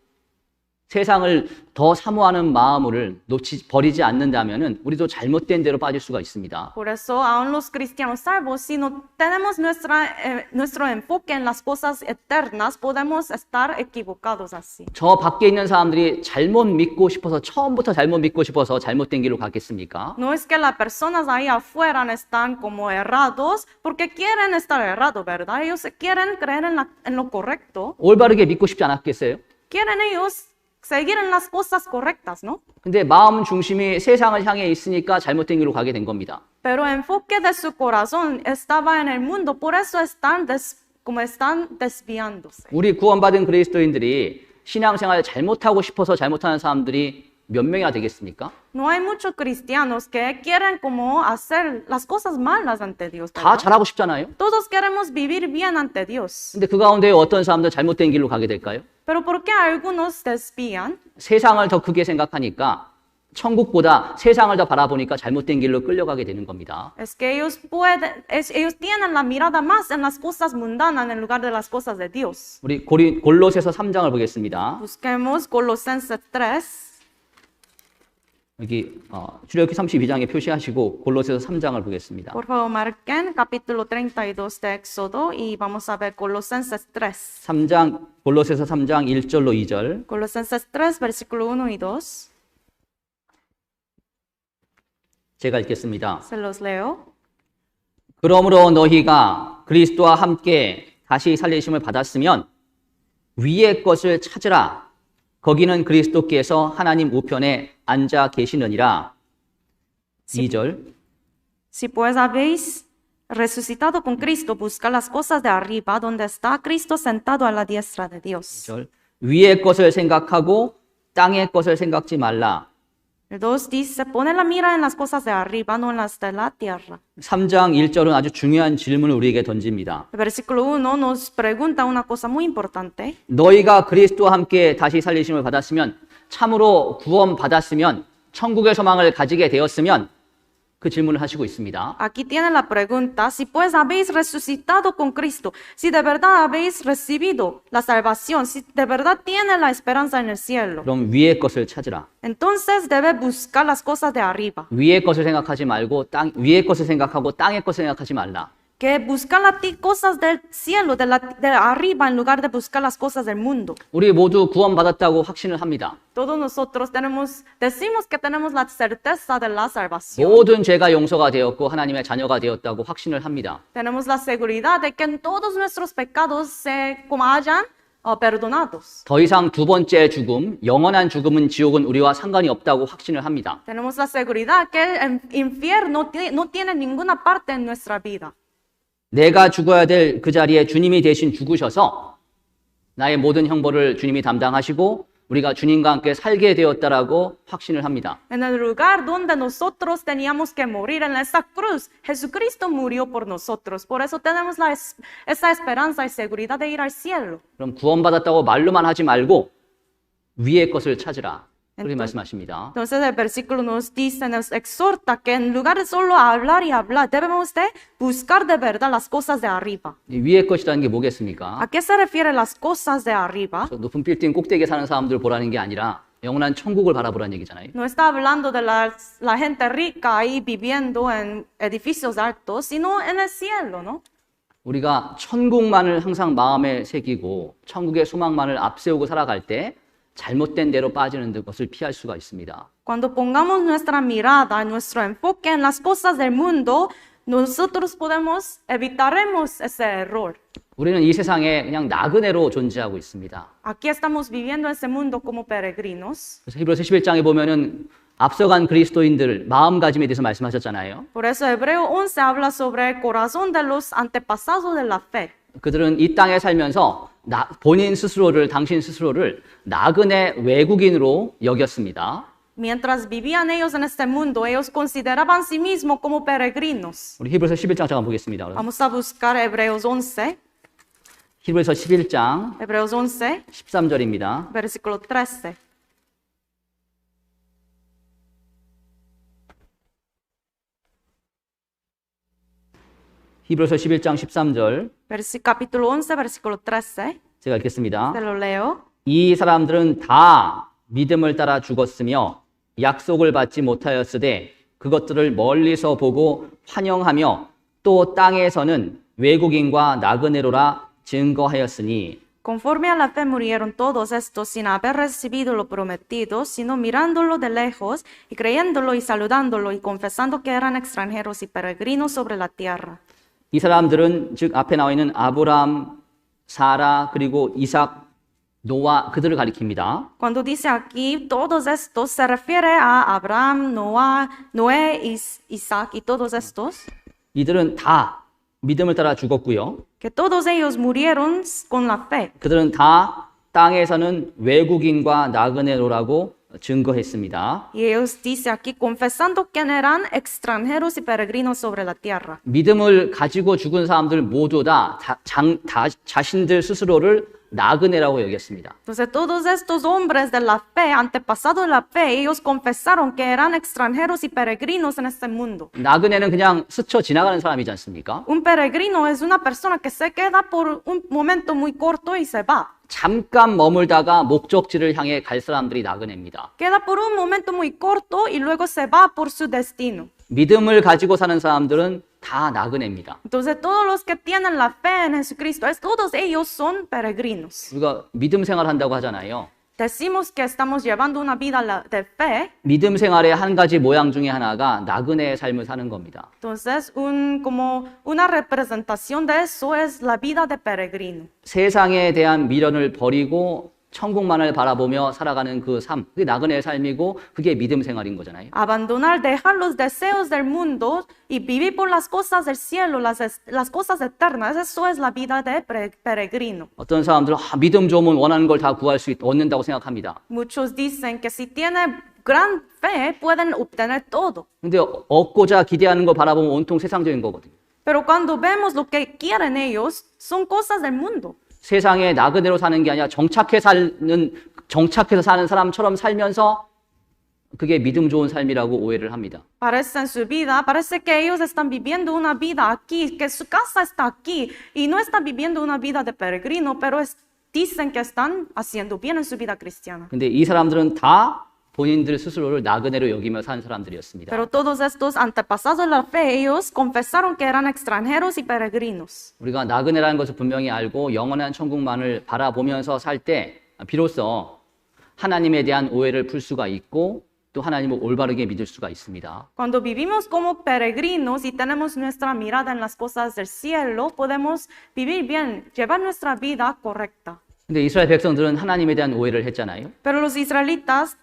세상을 더 사모하는 마음을 버리지 않는다면은 우리도 잘못된 데로 빠질 수가 있습니다. Por eso, aún los cristianos salvos, si no tenemos nuestro enfoque en las cosas eternas, podemos estar equivocados así. 저 밖에 있는 사람들이 잘못 믿고 싶어서 처음부터 잘못 믿고 싶어서 잘못된 길로 갔겠습니까? No es que las personas ahí afuera están como errados porque quieren estar errados, ¿verdad? Ellos quieren creer en lo correcto. 올바르게 믿고 싶지 않았겠어요? Quieren ellos seguir en las cosas correctas, ¿no? 근데 마음 중심이 세상을 향해 있으니까 잘못된 길로 가게 된 겁니다. Pero el enfoque de su corazón estaba en el mundo, por eso están desviándose. 우리 구원받은 그리스도인들이 신앙생활을 잘못하고 싶어서 잘못하는 사람들이 몇 명이나 되겠습니까? No hay muchos cristianos que quieren como hacer las cosas malas ante Dios, 다 ¿verdad? 잘하고 싶잖아요. Todos queremos vivir bien ante Dios. 근데 그 가운데 어떤 사람들 잘못된 길로 가게 될까요? Pero ¿por qué algunos desvían? 세상을 더 크게 생각하니까 천국보다 세상을 더 바라보니까 잘못된 길로 끌려가게 되는 겁니다. Es que ellos tienen la mirada más en las cosas mundanas en lugar de las cosas de Dios. 우리 골로새서 3장을 보겠습니다. Busquemos Colosenses 3. 여기 출애굽기 32장에 표시하시고 골로새서 3장을 보겠습니다. Por favor, marquen capítulo 32 de Éxodo y vamos a ver Colosenses 3. 골로새서 3장 1절로 2절. Colosenses 3, versículo 1 y 2. 제가 읽겠습니다. Se los leo. 그러므로 너희가 그리스도와 함께 다시 살리심을 받았으면 위의 것을 찾으라. 거기는 그리스도께서 하나님 우편에 앉아 계시느니라. 2절. Si pues habéis resucitado con Cristo, busca las cosas de arriba, donde está Cristo sentado a la diestra de Dios. 2절. 위의 것을 생각하고 땅의 것을 생각지 말라. El 2 dice, pone la mira en las cosas de arriba, no en las de la tierra. 3장 1절은 아주 중요한 질문을 우리에게 던집니다. El versículo 1 nos pregunta una cosa muy importante. 너희가 그리스도와 함께 다시 살리심을 받았으면, 참으로 구원 받았으면, 천국의 소망을 가지게 되었으면 그 질문을 하시고 있습니다. Aquí tiene la pregunta, si pues habéis resucitado con Cristo, si de verdad habéis recibido la salvación, si de verdad tiene la esperanza en el cielo, 그럼 위의 것을 찾으라. entonces debe buscar las cosas de arriba. 위의 것을 생각하지 말고 위의 것을 생각하고 땅의 것을 생각하지 말라. Que buscar las cosas del cielo, de arriba, en lugar de buscar las cosas del mundo. 우리 모두 구원받았다고 확신을 합니다. Todos nosotros decimos que tenemos la certeza de la salvación. 모든 죄가 용서가 되었고 하나님의 자녀가 되었다고 확신을 합니다. Tenemos la seguridad de que todos nuestros pecados como hayan perdonados. 더 이상 두 번째 죽음, 영원한 죽음은 지옥은 우리와 상관이 없다고 확신을 합니다. Tenemos la seguridad que el infierno no tiene ninguna parte en nuestra vida. 내가 죽어야 될 그 자리에 주님이 대신 죽으셔서 나의 모든 형벌을 주님이 담당하시고 우리가 주님과 함께 살게 되었다라고 확신을 합니다. En el lugar donde nosotros teníamos que morir, en esa cruz, Jesucristo murió por nosotros. Por eso tenemos esa esperanza y seguridad de ir al cielo. 그럼 구원받았다고 말로만 하지 말고 위의 것을 찾으라. 그렇게 말씀하십니다. Entonces el versículo nos dice, nos exhorta que en lugar de solo hablar y hablar, debemos de buscar de verdad las cosas de arriba. 이 위의 것이라는 게 뭐겠습니까? ¿A qué se refiere las cosas de arriba? 저 높은 빌딩 꼭대기에 사는 사람들 보라는 게 아니라 영원한 천국을 바라보라는 얘기잖아요. No está hablando de la gente rica ahí viviendo en edificios altos, sino en el cielo, ¿no? 우리가 천국만을 항상 마음에 새기고 천국의 소망만을 앞세우고 살아갈 때 잘못된 대로 빠지는 것을 피할 수가 있습니다. Cuando pongamos nuestra mirada, nuestro enfoque en las cosas del mundo, nosotros evitaremos ese error. 우리는 이 세상에 그냥 나그네로 존재하고 있습니다. Aquí estamos viviendo ese mundo como peregrinos. 그래서 히브리서 11장에 보면은 앞서간 그리스도인들 마음가짐에 대해서 말씀하셨잖아요. Por eso Hebreo 11 habla sobre el corazón de los antepasados de la fe. 그들은 이 땅에 살면서 본인 스스로를 당신 스스로를 나그네 외국인으로 여겼습니다. Mientras vivían ellos en este mundo, ellos consideraban a sí mismos como peregrinos. 우리 히브리서 11장 잠깐 보겠습니다. Vamos a buscar Hebreos 11, 히브리서 11장 Hebreos 11, 13절입니다. versículo 13. 히브리서 11장 13절 Capítulo 11, versículo 13. 제가 읽겠습니다. Te lo leo. 이 사람들은 다 믿음을 따라 죽었으며 약속을 받지 못하였으되 그것들을 멀리서 보고 환영하며 또 땅에서는 외국인과 나그네로라 증거하였으니 Conforme a la fe murieron todos estos sin haber recibido lo prometido, sino mirándolo de lejos y creyéndolo y saludándolo y confesando que eran extranjeros y peregrinos sobre la tierra. 이 사람들은 즉 앞에 나와 있는 아브람, 사라 그리고 이삭, 노아 그들을 가리킵니다. Cuando dice aquí todos estos, se refiere a Abraham, Noé, Isaac y todos estos, 이들은 다 믿음을 따라 죽었고요. que todos ellos murieron con la fe. 그들은 다 땅에서는 외국인과 나그네로라고 증거했습니다. Y ellos dice aquí confesando que eran extranjeros y peregrinos sobre la tierra. 믿음을 가지고 죽은 사람들 모두 다 자신들 스스로를 나그네라고 여겼습니다. Entonces todos estos hombres de la fe, antepasados de la fe, ellos confesaron que eran extranjeros y peregrinos en este mundo. 나그네는 그냥 스쳐 지나가는 사람이지 않습니까? Un peregrino es una persona que se queda por un momento muy corto y se va. 잠깐 머물다가 목적지를 향해 갈 사람들이 나그네입니다. Queda por un momento muy corto y luego se va por su destino. 믿음을 가지고 사는 사람들은 다 나그네입니다. Entonces todos los que tienen la fe en Jesucristo, todos ellos son peregrinos. 우리가 믿음 생활한다고 하잖아요. Decimos que estamos llevando una vida de fe. 믿음 생활의 한 가지 모양 중에 하나가 나그네의 삶을 사는 겁니다. Entonces, como una representación de eso es la vida de peregrino. 세상에 대한 미련을 버리고 천국만을 바라보며 살아가는 그 삶, 그게 나그네의 삶이고 그게 믿음 생활인 거잖아요. Abandonar, dejar los deseos del mundo y vivir por las cosas del cielo, las cosas eternas, eso es la vida de peregrino. 어떤 사람들은 믿음 좋으면 원하는 걸 다 구할 수 얻는다고 생각합니다. Muchos dicen que si tienen gran fe pueden obtener todo. 근데 얻고자 기대하는 걸 바라보면 온통 세상적인 거거든요. Pero cuando vemos lo que quieren ellos, son cosas del mundo. 세상에 나그네로 사는 게 아니라 정착해서 사는 사람처럼 살면서 그게 믿음 좋은 삶이라고 오해를 합니다. Parece en su vida, parece que ellos están viviendo una vida aquí, que su casa está aquí y no están viviendo una vida de peregrino, pero dicen que están haciendo bien en su vida cristiana. 근데 이 사람들은 다 본인들 스스로를 나그네로 여기며 산 사람들이었습니다. Pero todos estos antepasados de la fe, ellos confesaron que eran extranjeros y peregrinos. 우리가 나그네라는 것을 분명히 알고 영원한 천국만을 바라보면서 살 때 비로소 하나님에 대한 오해를 풀 수가 있고 또 하나님을 올바르게 믿을 수가 있습니다. Cuando vivimos como peregrinos y tenemos nuestra mirada en las cosas del cielo, podemos vivir bien, llevar nuestra vida correcta. 근데 이스라엘 백성들은 하나님에 대한 오해를 했잖아요. Pero los israelitas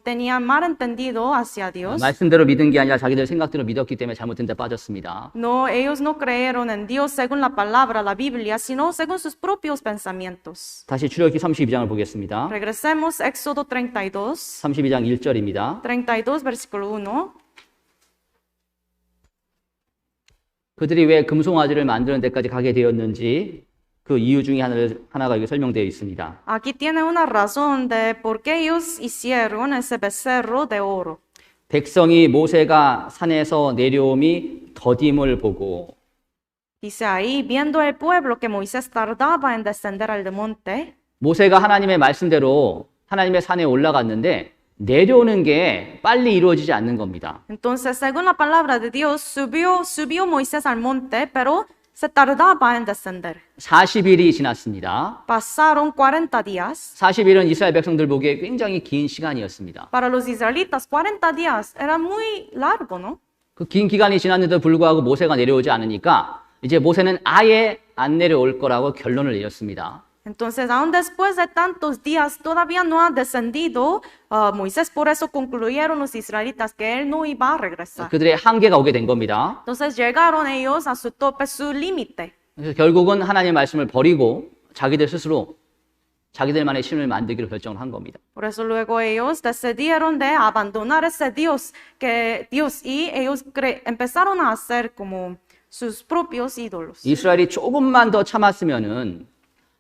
tenían mal entendido hacia Dios. 말씀대로 믿은 게 아니라 자기들 생각대로 믿었기 때문에 잘못된 데 빠졌습니다. No, ellos no creyeron en Dios según la palabra, la Biblia, sino según sus propios pensamientos. 다시 출애굽기 32장을 보겠습니다. Regresemos Éxodo 32, 32장 1절입니다. 32, versículo 1. 그들이 왜 금송아지를 만드는 데까지 가게 되었는지 그 이유 중에 하나가 여기 설명되어 있습니다. Aquí tiene una razón de por qué ellos hicieron ese becerro de oro. 백성이 모세가 산에서 내려옴이 더딤을 보고 Dice ahí, viendo el pueblo que Moisés tardaba en descender al monte, 모세가 하나님의 말씀대로 하나님의 산에 올라갔는데 내려오는 게 빨리 이루어지지 않는 겁니다. Entonces, según la palabra de Dios, subió Moisés al monte, pero se tardaba en descender. 40일이 지났습니다. Pasaron 40 días. 40일은 이스라엘 백성들 보기에 굉장히 긴 시간이었습니다. Para los israelitas, 40 días era muy largo, ¿no? 그 긴 기간이 지났는데도 불구하고 모세가 내려오지 않으니까 이제 모세는 아예 안 내려올 거라고 결론을 내렸습니다. Entonces, aún después de tantos días, todavía no ha descendido Moisés. Por eso concluyeron los israelitas que él no iba a regresar. 그들의 한계가 오게 된 겁니다. Entonces, llegaron ellos a su tope, su límite. 그래서 결국은 하나님의 말씀을 버리고 자기들 스스로 자기들만의 신을 만들기로 결정을 한 겁니다. Por eso luego ellos decidieron de abandonar ese Dios y ellos empezaron a hacer como sus propios ídolos. 이스라엘이 조금만 더 참았으면은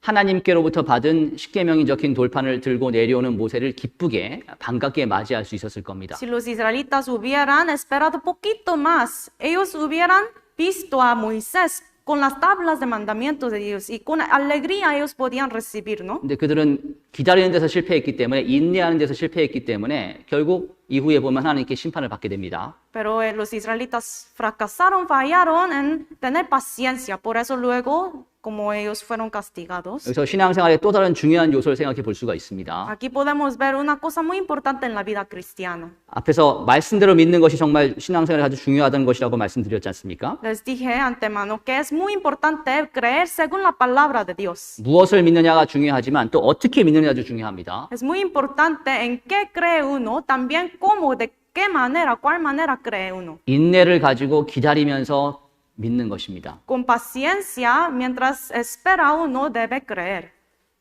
하나님께로부터 받은 십계명이 적힌 돌판을 들고 내려오는 모세를 기쁘게 반갑게 맞이할 수 있었을 겁니다. Si los israelitas hubieran esperado poquito más, ellos hubieran visto a Moisés con las tablas de mandamientos de Dios y con alegría ellos podían recibir, ¿no? 근데 그들은 기다리는 데서 실패했기 때문에 인내하는 데서 실패했기 때문에 결국 이후에 보면 하나님께 심판을 받게 됩니다. Pero los israelitas fracasaron, fallaron en tener paciencia, por eso luego como ellos fueron castigados. 여기서 신앙생활의 또 다른 중요한 요소를 생각해 볼 수가 있습니다. Aquí podemos ver una cosa muy importante en la vida cristiana. 앞에서 말씀대로 믿는 것이 정말 신앙생활에 아주 중요하다는 것이라고 말씀드렸지 않습니까? Les dije antemano que es muy importante creer según la palabra de Dios. 무엇을 믿느냐가 중요하지만 또 어떻게 믿느냐도 중요합니다. Es muy importante en qué cree uno, también cómo, de qué manera, cuál manera cree uno. 인내를 가지고 기다리면서 믿는 것입니다. Con paciencia, mientras espera uno debe creer.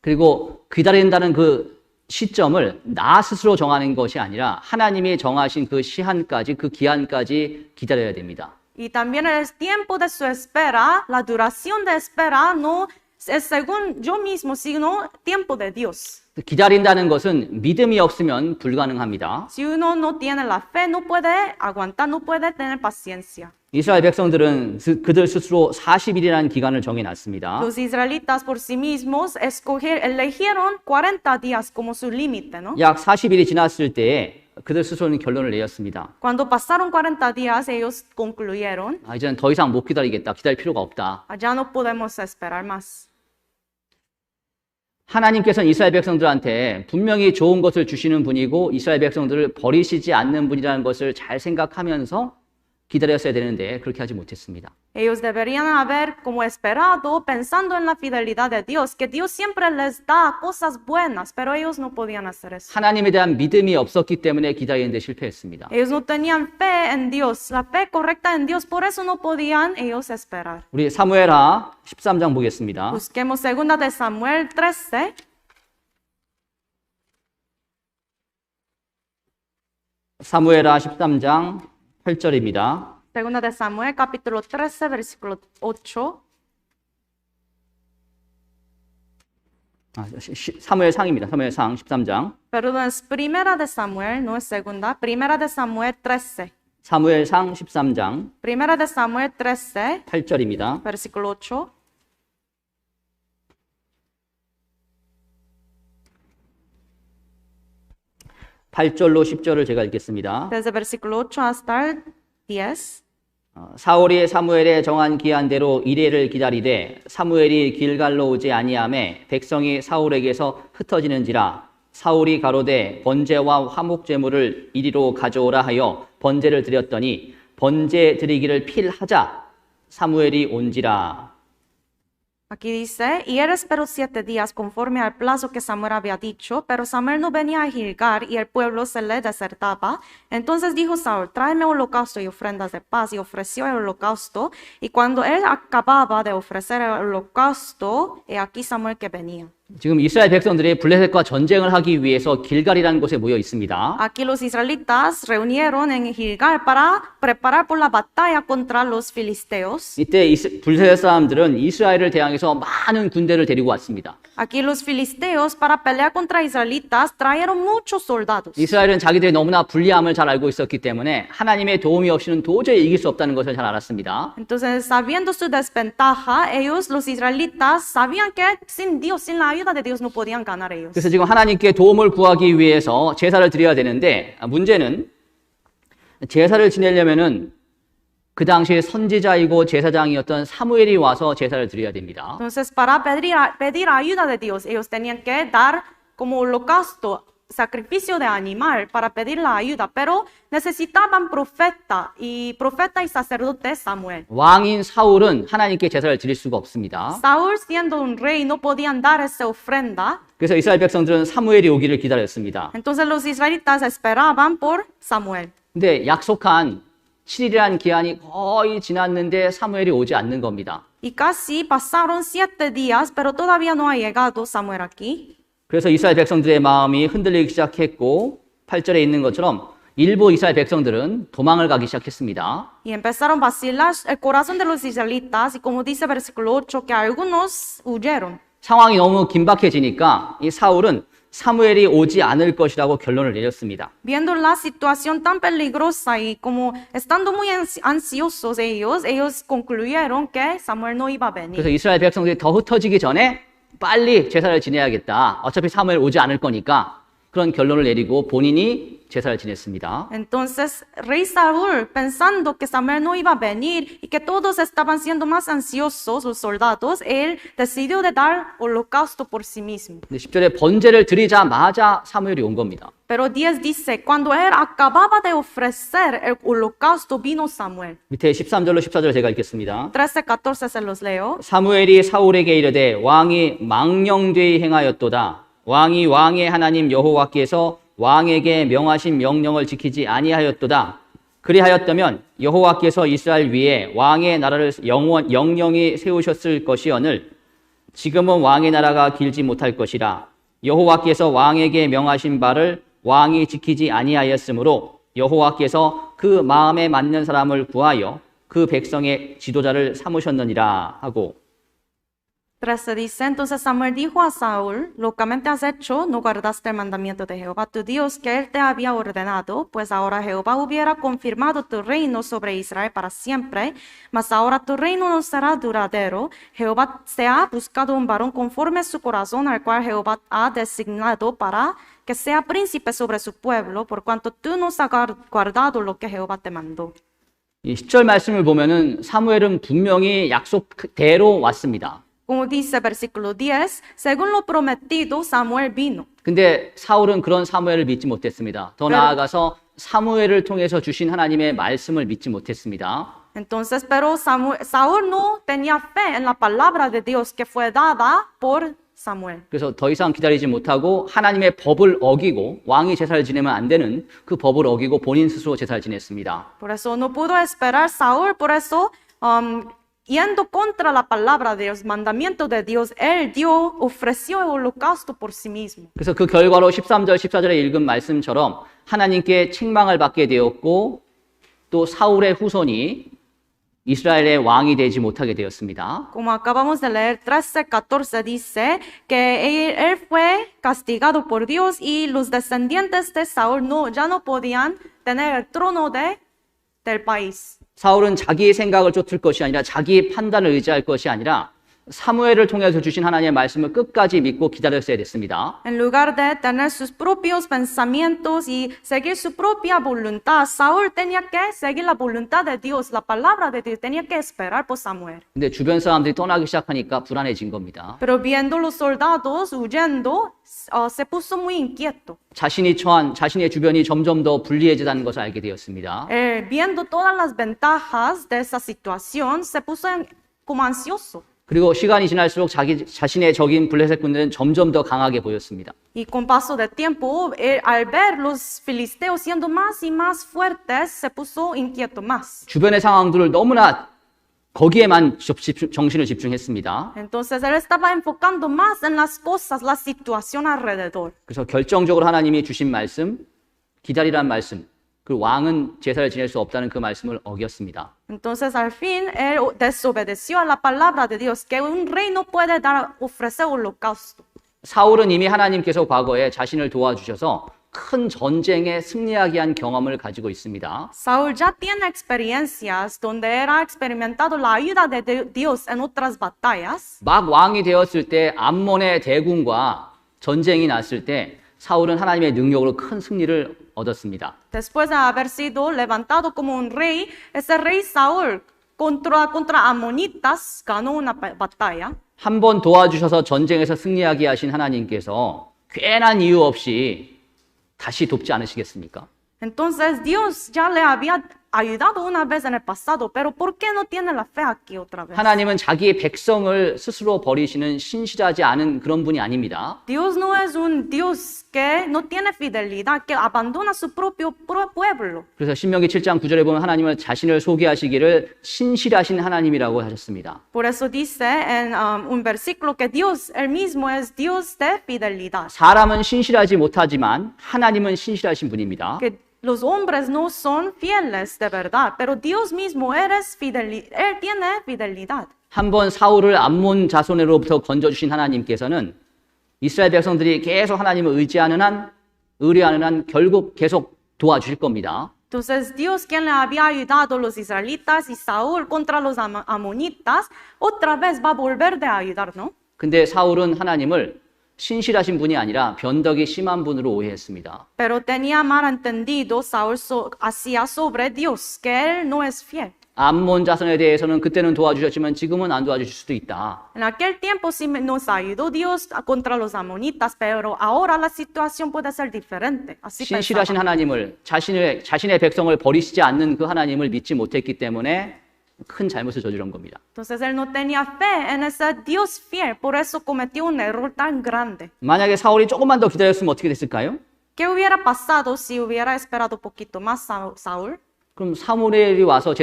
그리고 기다린다는 그 시점을 나 스스로 정하는 것이 아니라 하나님이 정하신 그 시한까지, 그 기한까지 기다려야 됩니다. Y también el tiempo de su espera, la duración de espera, no es según yo mismo, sino tiempo de Dios. 기다린다는 것은 믿음이 없으면 불가능합니다. Si uno no tiene la fe, no puede aguantar, no puede tener paciencia. 이스라엘 백성들은 그들 스스로 40일이라는 기간을 정해놨습니다. Los israelitas por sí mismos eligieron 40 días como su límite, ¿no? 약 40일이 지났을 때에 그들 스스로는 결론을 내렸습니다. Cuando pasaron 40 días, ellos concluyeron, 이제는 더 이상 못 기다리겠다. 기다릴 필요가 없다. ya no podemos esperar más. 하나님께서는 이스라엘 백성들한테 분명히 좋은 것을 주시는 분이고 이스라엘 백성들을 버리시지 않는 분이라는 것을 잘 생각하면서 기다렸어야 되는데 그렇게 하지 못했습니다. Ellos deberían haber como esperado, pensando en la fidelidad de Dios, que Dios siempre les da cosas buenas, pero ellos no podían hacer eso. 하나님에 대한 믿음이 없었기 때문에 기다리는데 실패했습니다. Ellos no tenían fe en Dios, la fe correcta en Dios, por eso no podían ellos esperar. 우리 사무엘하 13장 보겠습니다. Busquemos 2 de Samuel 13. 사무엘하 13장 8절입니다. 2 de Samuel capítulo 13 versículo 8. 사무엘상입니다. 사무엘상 13장. Perdón, es 1 de Samuel, no es segunda. 1 de Samuel 13. 사무엘상 13장 1 de Samuel 13 8절입니다. versículo 8. 팔절로 10절을 제가 읽겠습니다. Desde versículo 8 hasta el 10. 사울이 사무엘의 정한 기한대로 이레를 기다리되 사무엘이 길갈로 오지 아니하매 백성이 사울에게서 흩어지는지라 사울이 가로되 번제와 화목 제물을 이리로 가져오라 하여 번제를 드렸더니 번제 드리기를 필하자 사무엘이 온지라. Aquí dice, y él esperó 7 días conforme al plazo que Samuel había dicho, pero Samuel no venía a Gilgal y el pueblo se le desertaba. Entonces dijo Saúl, tráeme holocausto y ofrendas de paz, y ofreció el holocausto. Y cuando él acababa de ofrecer el holocausto, he aquí Samuel que venía. 지금 이스라엘 백성들이 블레셋과 전쟁을 하기 위해서 길갈이라는 곳에 모여 있습니다. Aquí los israelitas reunieron en Gilgal para preparar por la batalla contra los filisteos. 이때 블레셋 사람들은 이스라엘을 대항해서 많은 군대를 데리고 왔습니다. Aquí los filisteos para pelear contra israelitas trajeron muchos soldados. 이스라엘은 자기들이 너무나 불리함을 잘 알고 있었기 때문에 하나님의 도움이 없이는 도저히 이길 수 없다는 것을 잘 알았습니다. Entonces, sabiendo su desventaja, ellos, los israelitas, sabían que sin Dios, sin la ayuda de Dios no podían ganar ellos. 그래서 지금 하나님께 도움을 구하기 위해서 제사를 드려야 되는데 문제는 제사를 지내려면은 그 당시에 선지자이고 제사장이었던 사무엘이 와서 제사를 드려야 됩니다. Entonces, para pedir ayuda de Dios, ellos tenían que dar como holocausto, sacrificio de animal para pedir la ayuda, pero necesitaban profeta y sacerdote Samuel. 왕인 사울은 하나님께 제사를 드릴 수가 없습니다. Saúl, siendo un rey, no podían dar esa ofrenda. 그래서 이스라엘 백성들은 사무엘이 오기를 기다렸습니다. Entonces los israelitas esperaban por Samuel. 근데 약속한 7일이라는 기한이 거의 지났는데 사무엘이 오지 않는 겁니다. Y casi pasaron 7 días, pero todavía no ha llegado Samuel aquí. 그래서 이스라엘 백성들의 마음이 흔들리기 시작했고 8절에 있는 것처럼 일부 이스라엘 백성들은 도망을 가기 시작했습니다. Y empezaron a vacilar el corazón de los israelitas, y como dice versículo 8, que algunos huyeron. 상황이 너무 긴박해지니까 이 사울은 사무엘이 오지 않을 것이라고 결론을 내렸습니다. Viendo la situación tan peligrosa y como estando muy ansiosos ellos concluyeron que Samuel no iba a 그래서 venir. 이스라엘 백성들이 더 흩어지기 전에 빨리 제사를 지내야겠다. 어차피 사무엘 오지 않을 거니까 그런 결론을 내리고 본인이 제사를 지냈습니다. Entonces, rey Saúl, pensando que Samuel no iba a venir y que todos estaban siendo más ansiosos, los soldados, él decidió de dar holocausto por sí mismo. 근데 10절에 번제를 드리자마자 사무엘이 온 겁니다. Pero 10 dice, cuando él acababa de ofrecer el holocausto, vino Samuel. 밑에 13절로 14절 제가 읽겠습니다. 13, 14 se los leo. 사무엘이 사울에게 이르되 왕이 망령되이 행하였도다. 왕이 왕의 하나님 여호와께서 왕에게 명하신 명령을 지키지 아니하였도다. 그리하였다면 여호와께서 이스라엘 위에 왕의 나라를 영영히 세우셨을 것이오늘 지금은 왕의 나라가 길지 못할 것이라. 여호와께서 왕에게 명하신 바를 왕이 지키지 아니하였으므로 여호와께서 그 마음에 맞는 사람을 구하여 그 백성의 지도자를 삼으셨느니라 하고 13 dice, entonces Samuel dijo a Saúl, locamente has hecho, no guardaste el mandamiento de Jehová tu Dios que él te había ordenado, pues ahora Jehová hubiera confirmado tu reino sobre Israel para siempre, mas ahora tu reino no será duradero. Jehová se ha buscado un varón conforme a su corazón, al cual Jehová ha designado para que sea príncipe sobre su pueblo, por cuanto tú no has guardado lo que Jehová te mandó. 이 10절 말씀을 보면은 사무엘은 분명히 약속대로 왔습니다. Como dice versículo 10, según lo prometido, Samuel vino. 근데 사울은 그런 사무엘을 믿지 못했습니다. 더 나아가서 사무엘을 통해서 주신 하나님의 말씀을 믿지 못했습니다. Entonces, pero Saúl no tenía fe en la palabra de Dios que fue dada por Samuel. 그래서 더 이상 기다리지 못하고 하나님의 법을 어기고 왕이 제사를 지내면 안 되는 그 법을 어기고 본인 스스로 제사를 지냈습니다. Por eso no pudo esperar Saúl, por eso yendo contra la palabra de Dios, mandamiento de Dios, él ofreció el holocausto por sí mismo. 그래서 그 결과로 13절, 14절에 읽은 말씀처럼 하나님께 책망을 받게 되었고 또 사울의 후손이 이스라엘의 왕이 되지 못하게 되었습니다. Como acabamos de leer, 13, 14 dice que él fue castigado por Dios y los descendientes de Saúl ya no podían tener el trono del país. 사울은 자기의 생각을 쫓을 것이 아니라 자기의 판단을 의지할 것이 아니라 사무엘을 통해서 주신 하나님의 말씀을 끝까지 믿고 기다렸어야 됐습니다. En lugar de tener sus propios pensamientos y seguir su propia voluntad, Saúl tenía que seguir la voluntad de Dios, la palabra de Dios, tenía que esperar por Samuel. 근데 주변 사람들이 떠나기 시작하니까 불안해진 겁니다. Pero viendo los soldados huyendo, se puso muy inquieto. 자신이 처한 자신의 주변이 점점 더 불리해지다는 것을 알게 되었습니다. Viendo todas las ventajas de esa situación, se puso como ansioso. 그리고 시간이 지날수록 자신의 적인 블레셋 군대는 점점 더 강하게 보였습니다. Y con paso de tiempo, al ver los filisteos siendo más y más fuertes, se puso inquieto más. 주변의 상황들을 너무나 거기에만 정신을 집중했습니다. Entonces él estaba enfocando más en las cosas, la situación alrededor. 그래서 결정적으로 하나님이 주신 말씀, 기다리라는 말씀, 그 왕은 제사를 지낼 수 없다는 그 말씀을 어겼습니다. Entonces al fin él desobedeció a la palabra de Dios, que un rey no puede ofrecer holocausto. 사울은 이미 하나님께서 과거에 자신을 도와주셔서 큰 전쟁에 승리하게 한 경험을 가지고 있습니다. Saúl ya tiene experiencias donde era experimentado la ayuda de Dios en otras batallas. 막 왕이 되었을 때 암몬의 대군과 전쟁이 났을 때 사울은 하나님의 능력으로 큰 승리를 얻었습니다. Después de haber sido levantado como un rey, ese rey Saúl contra amonitas ganó una batalla. 한 번 도와주셔서 전쟁에서 승리하게 하신 하나님께서 괜한 이유 없이 다시 돕지 않으시겠습니까? Entonces Dios ya le había ayudado una vez en el pasado, pero ¿por qué no tiene la fe aquí otra vez? 하나님은 자기의 백성을 스스로 버리시는 신실하지 않은 그런 분이 아닙니다. Dios no es un Dios que no tiene fidelidad, que abandona su propio pueblo. 그래서 신명기 7장 9절에 보면 하나님은 자신을 소개하시기를 신실하신 하나님이라고 하셨습니다. Por eso dice en un versículo que Dios, él mismo es Dios de fidelidad. 사람은 신실하지 못하지만 하나님은 신실하신 분입니다. Que los hombres no son fieles de verdad, pero Dios mismo él tiene fidelidad. 한번 사울을 암몬 자손으로부터 건져주신 하나님께서는 이스라엘 백성들이 계속 하나님을 의뢰하는 한 결국 계속 도와주실 겁니다. Entonces Dios quien le había ayudado a los israelitas y Saúl contra los amonitas, otra vez va a volver de ayudar, ¿no? 근데 사울은 하나님을 신실하신 분이 아니라 변덕이 심한 분으로 오해했습니다. Pero tenía mal entendido Saúl hacia sobre Dios, que él no es fiel. 암몬 자손에 대해서는 그때는 도와주셨지만 지금은 안 도와주실 수도 있다. En aquel tiempo sí nos ayudó Dios contra los amonitas, pero ahora la situación puede ser diferente. Así 신실하신 pensaba. 하나님을 자신의 백성을 버리시지 않는 그 하나님을 믿지 못했기 때문에 큰 잘못을 저지른 겁니다. Entonces él no tenía fe en ese Dios fiel, por eso cometió un error tan grande. 만약에 사울이 조금만 더 기다렸으면 어떻게 됐을까요? ¿Qué hubiera pasado si hubiera esperado un poquito más Saúl? 그럼 사무엘이 와서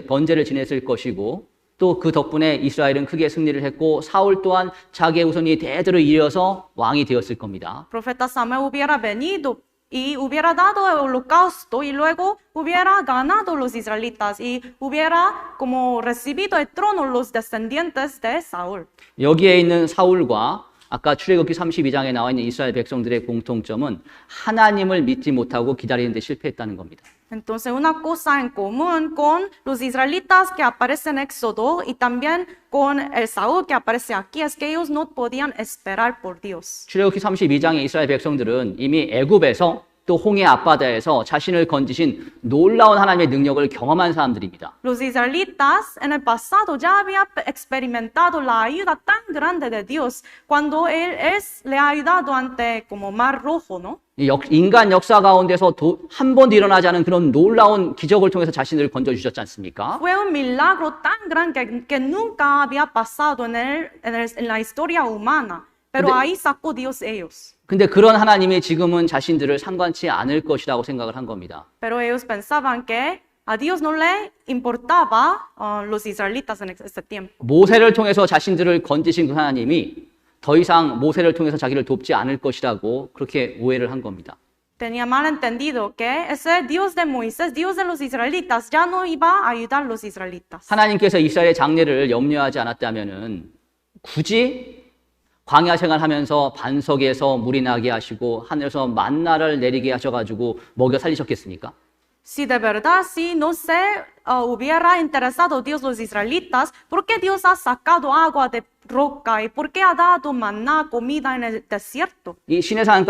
번제를 지냈을 것이고 또 그 덕분에 이스라엘은 크게 승리를 했고 사울 또한 자기의 후손이 대대로 이어서 왕이 되었을 겁니다. Profeta Samuel hubiera venido y hubiera dado el holocausto y luego hubiera ganado los israelitas y hubiera como recibido el trono los descendientes de Saúl. 여기에 있는 사울과 아까 출애굽기 32장에 나와 있는 이스라엘 백성들의 공통점은 하나님을 믿지 못하고 기다리는 데 실패했다는 겁니다. Entonces, una cosa en común con los israelitas que aparecen en Éxodo y también con el Saúl que aparece aquí es que ellos no podían esperar por Dios. 출애굽기 32장의 이스라엘 백성들은 이미 애굽에서 또 홍해 앞바다에서 자신을 건지신 놀라운 하나님의 능력을 경험한 사람들입니다. Los israelitas en el pasado ya habían experimentado la ayuda tan grande de Dios cuando Él le ha ayudado ante como Mar Rojo, ¿no? 인간 역사 가운데서 한 번도 일어나지 않은 그런 놀라운 기적을 통해서 자신을 건져주셨지 않습니까? Fue un milagro tan grande que nunca había pasado en la historia humana, pero ahí sacó Dios ellos. 근데 그런 하나님이 지금은 자신들을 상관치 않을 것이라고 생각을 한 겁니다. Pero ellos pensaban que a Dios no le importaba los israelitas en ese tiempo. 모세를 통해서 자신들을 건지신 그 하나님이 더 이상 모세를 통해서 자기를 돕지 않을 것이라고 그렇게 오해를 한 겁니다. Tenía mal entendido que ese Dios de Moisés, Dios de los israelitas, ya no iba a ayudar a los israelitas. 하나님께서 이스라엘의 장래를 염려하지 않았다면은 굳이 광야 생활하면서 반석에서 물이 나게 하시고 하늘에서 만나를 내리게 하셔가지고 먹여 살리셨겠습니까? Si de verdad sí no se hubiera interesado Dios los israelitas, ¿por qué Dios ha sacado agua de roca y por qué ha dado maná, comida en el desierto? 이 시내산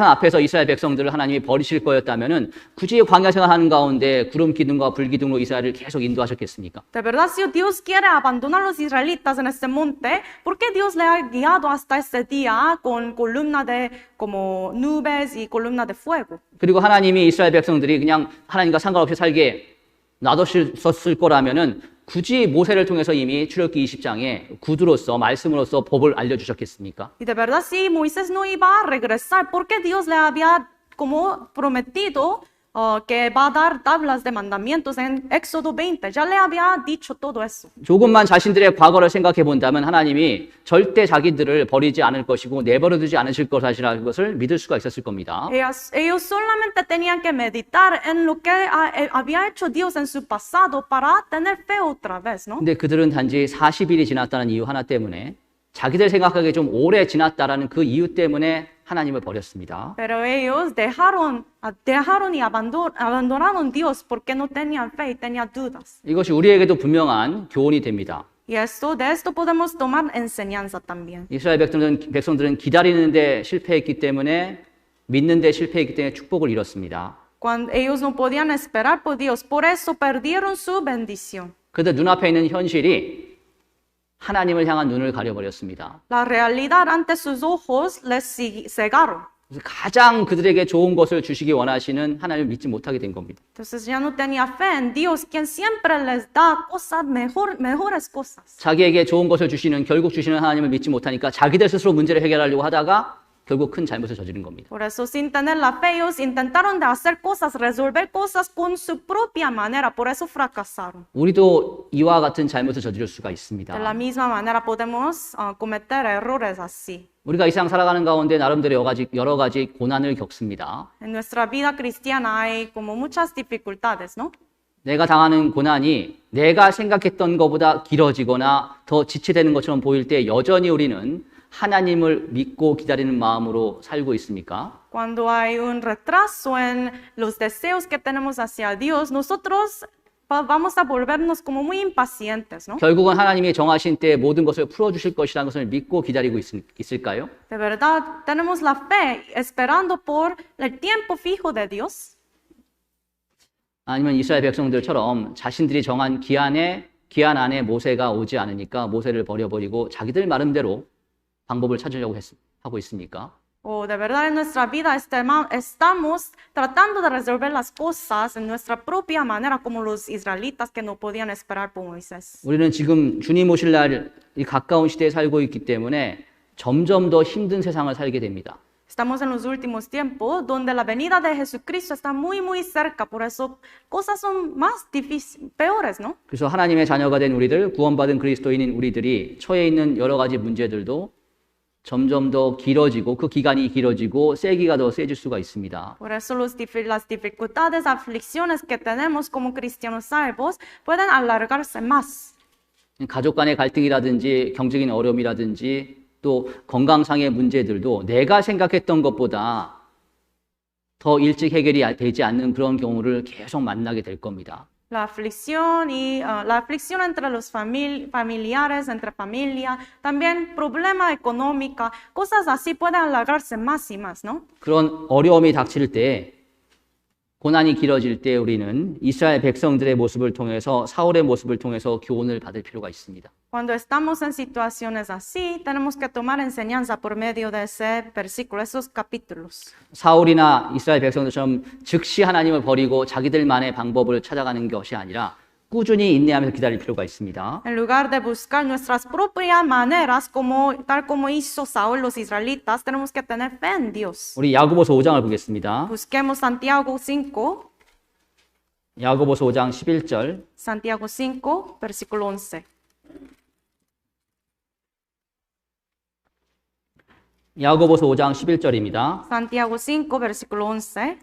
앞에서 이스라엘 백성들을 하나님이 버리실 거였다면은 굳이 광야 생활하는 가운데 구름 기둥과 불 기둥으로 이스라엘을 계속 인도하셨겠습니까? De verdad, si Dios quiere abandonar a los israelitas en este monte, ¿por qué Dios le ha guiado hasta ese día con columna de como nubes y columna de fuego? 그리고 하나님이 이스라엘 백성들이 그냥 하나님과 상관없이 살게 놔뒀을 거라면은 굳이 모세를 통해서 이미 출애굽기 20장에 구두로서 말씀으로서 법을 알려주셨겠습니까? Y de verdad, si Moisés no iba a regresar, ¿por qué Dios le había como prometido que va a dar tablas de mandamientos en Éxodo 20? Ya le había dicho todo eso. 조금만 자신들의 과거를 생각해 본다면 하나님이 절대 자기들을 버리지 않을 것이고 내버려두지 않으실 것이라는 것을 믿을 수가 있었을 겁니다. Ellos solamente tenían que meditar en lo que había hecho Dios en su pasado para tener fe otra vez, ¿no? 근데 그들은 단지 40일이 지났다는 이유 하나 때문에 자기들 생각하기에 좀 오래 지났다라는 그 이유 때문에 하나님을 버렸습니다. Pero ellos dejaron y abandonaron Dios porque no tenían fe y tenían dudas. 이것이 우리에게도 분명한 교훈이 됩니다. Y de esto podemos tomar enseñanza también. 이스라엘 백성들은 기다리는데 실패했기 때문에 믿는데 실패했기 때문에 축복을 잃었습니다. Cuando ellos no podían esperar por Dios, por eso perdieron su bendición. 그런데 눈앞에 있는 현실이 하나님을 향한 눈을 가려버렸습니다. La realidad ante sus ojos les cegaron. 그래서 가장 그들에게 좋은 것을 주시기 원하시는 하나님을 믿지 못하게 된 겁니다. Entonces ya no tenía fe en Dios, quien siempre les da cosas mejores cosas. 자기에게 좋은 것을 결국 주시는 하나님을 믿지 못하니까 자기들 스스로 문제를 해결하려고 하다가 결국 큰 잘못을 저지른 겁니다. Por eso, sin tener la fe, ellos intentaron de hacer cosas, resolver cosas con su propia manera. Por eso fracasaron. 우리도 이와 같은 잘못을 저지를 수가 De 있습니다. la misma manera podemos cometer errores así. 우리가 이 세상 살아가는 가운데 나름대로 여러 가지 고난을 겪습니다. En nuestra vida cristiana hay como muchas dificultades, ¿no? 내가 당하는 고난이 내가 생각했던 것보다 길어지거나 더 지체되는 것처럼 보일 때 여전히 우리는 하나님을 믿고 기다리는 마음으로 살고 있습니까? Cuando hay un retraso en los deseos que tenemos hacia Dios, nosotros vamos a volvernos como muy impacientes, ¿no? 결국은 하나님이 정하신 때에 모든 것을 풀어주실 것이라는 것을 믿고 기다리고 있을까요? De verdad, tenemos la fe esperando por el tiempo fijo de Dios. 아니면 이스라엘 백성들처럼 자신들이 정한 기한 안에 모세가 오지 않으니까 모세를 버려버리고 자기들 나름대로 방법을 찾으려고 하고 있습니까? O de verdad en nuestra vida estamos tratando de resolver las cosas en nuestra propia manera como los israelitas que no podían esperar por Moisés. 우리는 지금 주님 오실 날 이 가까운 시대에 살고 있기 때문에 점점 더 힘든 세상을 살게 됩니다. Estamos en los últimos tiempos donde la venida de Jesucristo está muy cerca, por eso cosas son más difíciles, peores, ¿no? 그래서 하나님의 자녀가 된 우리들, 구원받은 그리스도인인 우리들이 처해 있는 여러 가지 문제들도 점점 더 길어지고 그 기간이 길어지고 세기가 더 세질 수가 있습니다. Por eso las dificultades, aflicciones que tenemos como cristianos salvos pueden alargarse más. 가족 간의 갈등이라든지 경제적인 어려움이라든지 또 건강상의 문제들도 내가 생각했던 것보다 더 일찍 해결이 되지 않는 그런 경우를 계속 만나게 될 겁니다. La aflicción entre los familiares, entre familia, también problema económica, cosas así pueden alargarse más y más, ¿no? 그런 어려움이 닥칠 때, 고난이 길어질 때 우리는 이스라엘 백성들의 모습을 통해서 사울의 모습을 통해서 교훈을 받을 필요가 있습니다. Cuando estamos en situaciones así, tenemos que tomar enseñanza por medio de ese versículo, esos capítulos. 사울이나 이스라엘 백성들처럼 즉시 하나님을 버리고 자기들만의 방법을 찾아가는 것이 아니라 꾸준히 인내하면서 기다릴 필요가 있습니다. En lugar de buscar nuestras propias maneras, tal como hizo Saúl los israelitas, tenemos que tener fe en Dios. 우리 야고보서 5장을 보겠습니다. Busquemos Santiago 5, 야고보서 5장 11절. Santiago 5, versículo 11. 야고보서 5장 11절입니다. Santiago 5, versículo 11.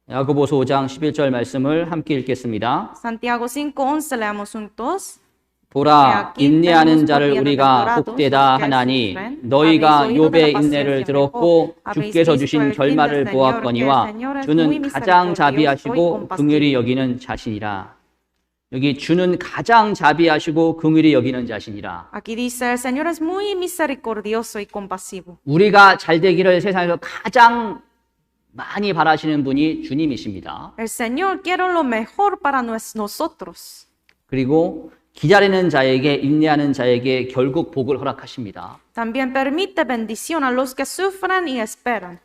야고보서 5장 11절 말씀을 함께 읽겠습니다. Santiago 5:11 leamos juntos. 보라, 인내하는 자를 우리가 복되다 하나니 너희가 욥의 인내를 들었고 주께서 주신 결말을 보았거니와 주는 가장 자비하시고 긍휼히 여기는 자신이라. 여기 주는 가장 자비하시고 긍휼히 여기는 자신이라. Aquí dice, el Señor es muy misericordioso y compasivo. 우리가 잘 되기를 세상에서 가장 많이 바라시는 분이 주님이십니다. El Señor quiere lo mejor para nosotros. 그리고 기다리는 자에게, 인내하는 자에게 결국 복을 허락하십니다. También permite bendición a los que sufren y esperan.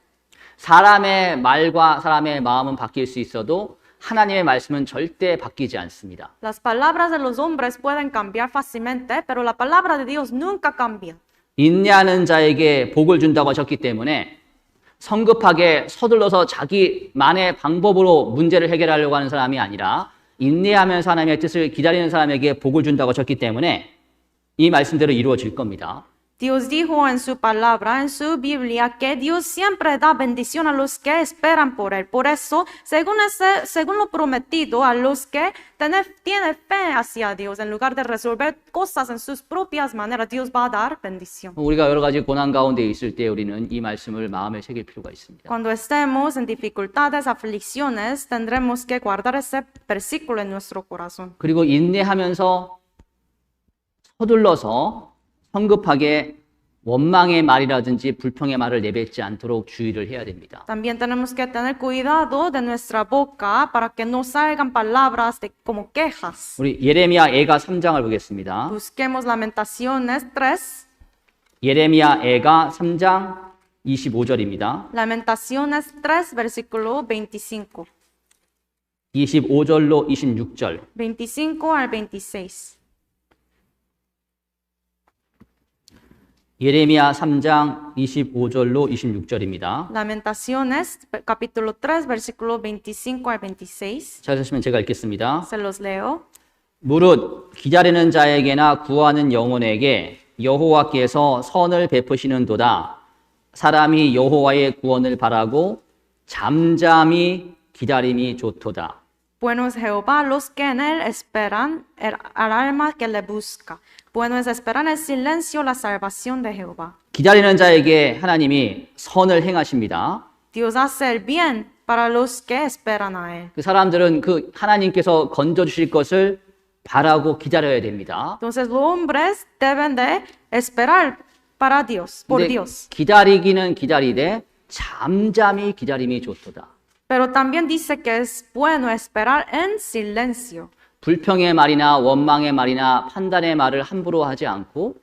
사람의 말과 사람의 마음은 바뀔 수 있어도 하나님의 말씀은 절대 바뀌지 않습니다. Las palabras de los hombres pueden cambiar fácilmente, pero la palabra de Dios nunca cambia. 인내하는 자에게 복을 준다고 하셨기 때문에 성급하게 서둘러서 자기만의 방법으로 문제를 해결하려고 하는 사람이 아니라 인내하면서 하나님의 뜻을 기다리는 사람에게 복을 준다고 하셨기 때문에 이 말씀대로 이루어질 겁니다. Dios dijo en su palabra, en su Biblia, que Dios siempre da bendición a los que esperan por Él. Por eso, según lo prometido, a los que tienen fe hacia Dios, en lugar de resolver cosas en sus propias maneras, Dios va a dar bendición. 우리가 여러 가지 고난 가운데 있을 때 우리는 이 말씀을 마음에 새길 필요가 있습니다. Cuando estemos en dificultades, aflicciones, tendremos que guardar ese versículo en nuestro corazón. 그리고 인내하면서 서둘러서 성급하게 원망의 말이라든지 불평의 말을 내뱉지 않도록 주의를 해야 됩니다. También tenemos que tener cuidado de nuestra boca para que no salgan palabras como quejas. 우리 예레미야 애가 3장을 보겠습니다. Busquemos Lamentaciones 3. 예레미야 애가 3장 25절입니다. Lamentaciones 3, versículo 25. 25절로 26절. 25 al 26. 예레미야 3장 25절로 26절입니다. Lamentaciones, capítulo 3, versículo 25 al 26. 찾으시면 제가 읽겠습니다. Se los leo. 무릇 기다리는 자에게나 구하는 영혼에게 여호와께서 선을 베푸시는도다. 사람이 여호와의 구원을 바라고 잠잠히 기다림이 좋도다. Bueno es Jehová los que en él esperan, al alma que le busca. Bueno es esperar en silencio la salvación de Jehová. 기다리는 자에게 하나님이 선을 행하십니다. Dios hace el bien para los que esperan a él. 그 사람들은 그 하나님께서 건져 주실 것을 바라고 기다려야 됩니다. Entonces los hombres deben de esperar para Dios, por 근데 Dios. 기다리기는 기다리되 잠잠히 기다림이 좋도다. Pero también dice que es bueno esperar en silencio. 불평의 말이나 원망의 말이나 판단의 말을 함부로 하지 않고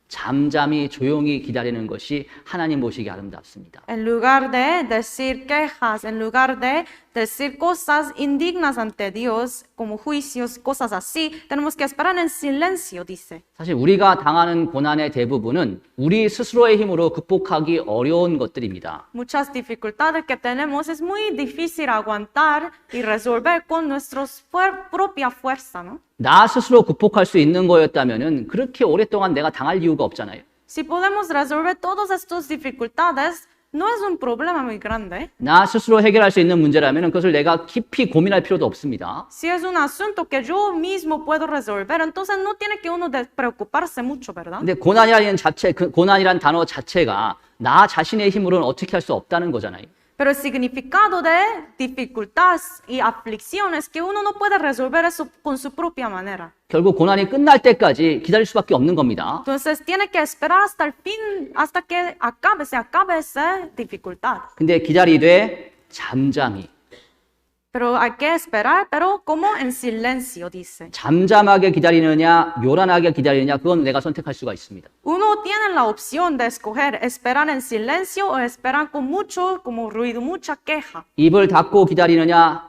잠잠히 조용히 기다리는 것이 하나님 보시기 아름답습니다. En lugar de decir quejas, en lugar de decir cosas indignas ante Dios, como juicios, cosas así, tenemos que esperar en silencio, dice. 사실 우리가 당하는 고난의 대부분은 우리 스스로의 힘으로 극복하기 어려운 것들입니다. Muchas dificultades que tenemos es muy difícil aguantar y resolver con nuestra propia fuerza, ¿no? 나 스스로 극복할 수 있는 거였다면은 그렇게 오랫동안 내가 당할 이유가 없잖아요. Si podemos resolver todas estas dificultades, no es un problema muy grande. 나 스스로 해결할 수 있는 문제라면은 그것을 내가 깊이 고민할 필요도 없습니다. Si es un asunto que yo mismo puedo resolver, entonces no tiene que uno de preocuparse mucho, ¿verdad? 근데 고난이라는 자체, 그 고난이란 단어 자체가 나 자신의 힘으로는 어떻게 할 수 없다는 거잖아요. Pero el significado de dificultad y aflicción es que uno no puede resolver eso con su propia manera. 결국 고난이 끝날 때까지 기다릴 수밖에 없는 겁니다. Entonces tiene que esperar hasta el fin, hasta que se acabe esa dificultad. 근데 기다리되 잠잠히. Pero hay que esperar, pero como en silencio, dice. 잠잠하게 기다리느냐, 요란하게 기다리느냐, 그건 내가 선택할 수가 있습니다. Uno tiene la opción de escoger esperar en silencio o esperar con mucho, como ruido, mucha queja. 입을 닫고 기다리느냐,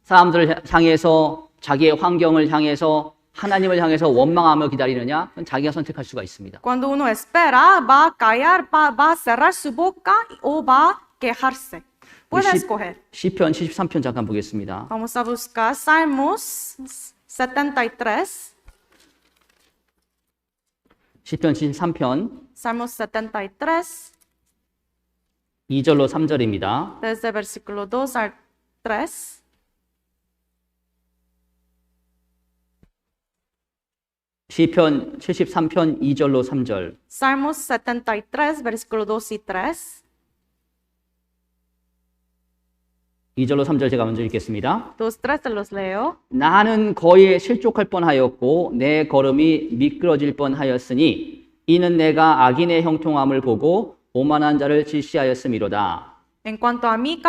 사람들을 향해서, 자기의 환경을 향해서, 하나님을 향해서 원망하며 기다리느냐, 그건 자기가 선택할 수가 있습니다. Cuando uno espera, va a callar, va a cerrar su boca o va a quejarse. Puede escoger. 시편 73편 잠깐 보겠습니다. Vamos a buscar Salmos 73. 시편 73편 Salmos 73, 2절로 3절입니다. desde versículo 2 al 3. 시편 73편 2절로 3절. Salmos 73, versículo 2 y 3. 2절로 3절 제가 먼저 읽겠습니다. 2, 3 te los leo. 나는 거의 실족할 뻔하였고 내 걸음이 미끄러질 뻔하였으니 이는 내가 악인의 형통함을 보고 오만한 자를 질시하였음이로다. En cuanto a mí,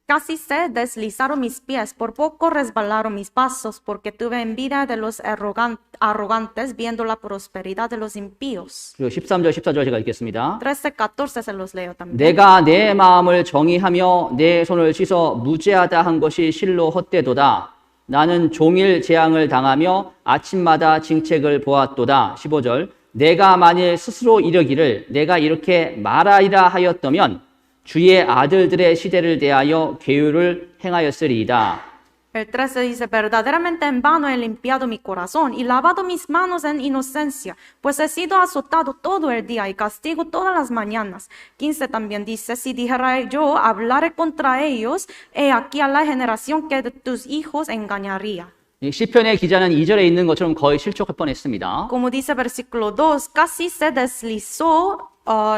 casi se deslizaron mis pies, por poco resbalaron mis pasos, porque tuve envidia de los arrogantes, viendo la prosperidad de los impíos. 그리고 13절, 14절 제가 읽겠습니다. 13, 14 se los leo también. 내가 내 마음을 정의하며 내 손을 씻어 무죄하다 한 것이 실로 헛되도다. 나는 종일 재앙을 당하며 아침마다 징책을 보았도다. 15절 내가 만일 스스로 이르기를 내가 이렇게 말하리라 하였다면 주의 아들들의 시대를 대하여 계율을 행하였으리이다. El 13 dice, verdaderamente en vano he limpiado mi corazón y lavado mis manos en inocencia, pues he sido azotado todo el día y castigo todas las mañanas. 15 también dice, si dijera yo, hablaré contra ellos, he aquí a la generación que de tus hijos engañaría. 이 시편의 기자는 2절에 있는 것처럼 거의 실족할 뻔했습니다. Como dice versículo 2, casi se deslizó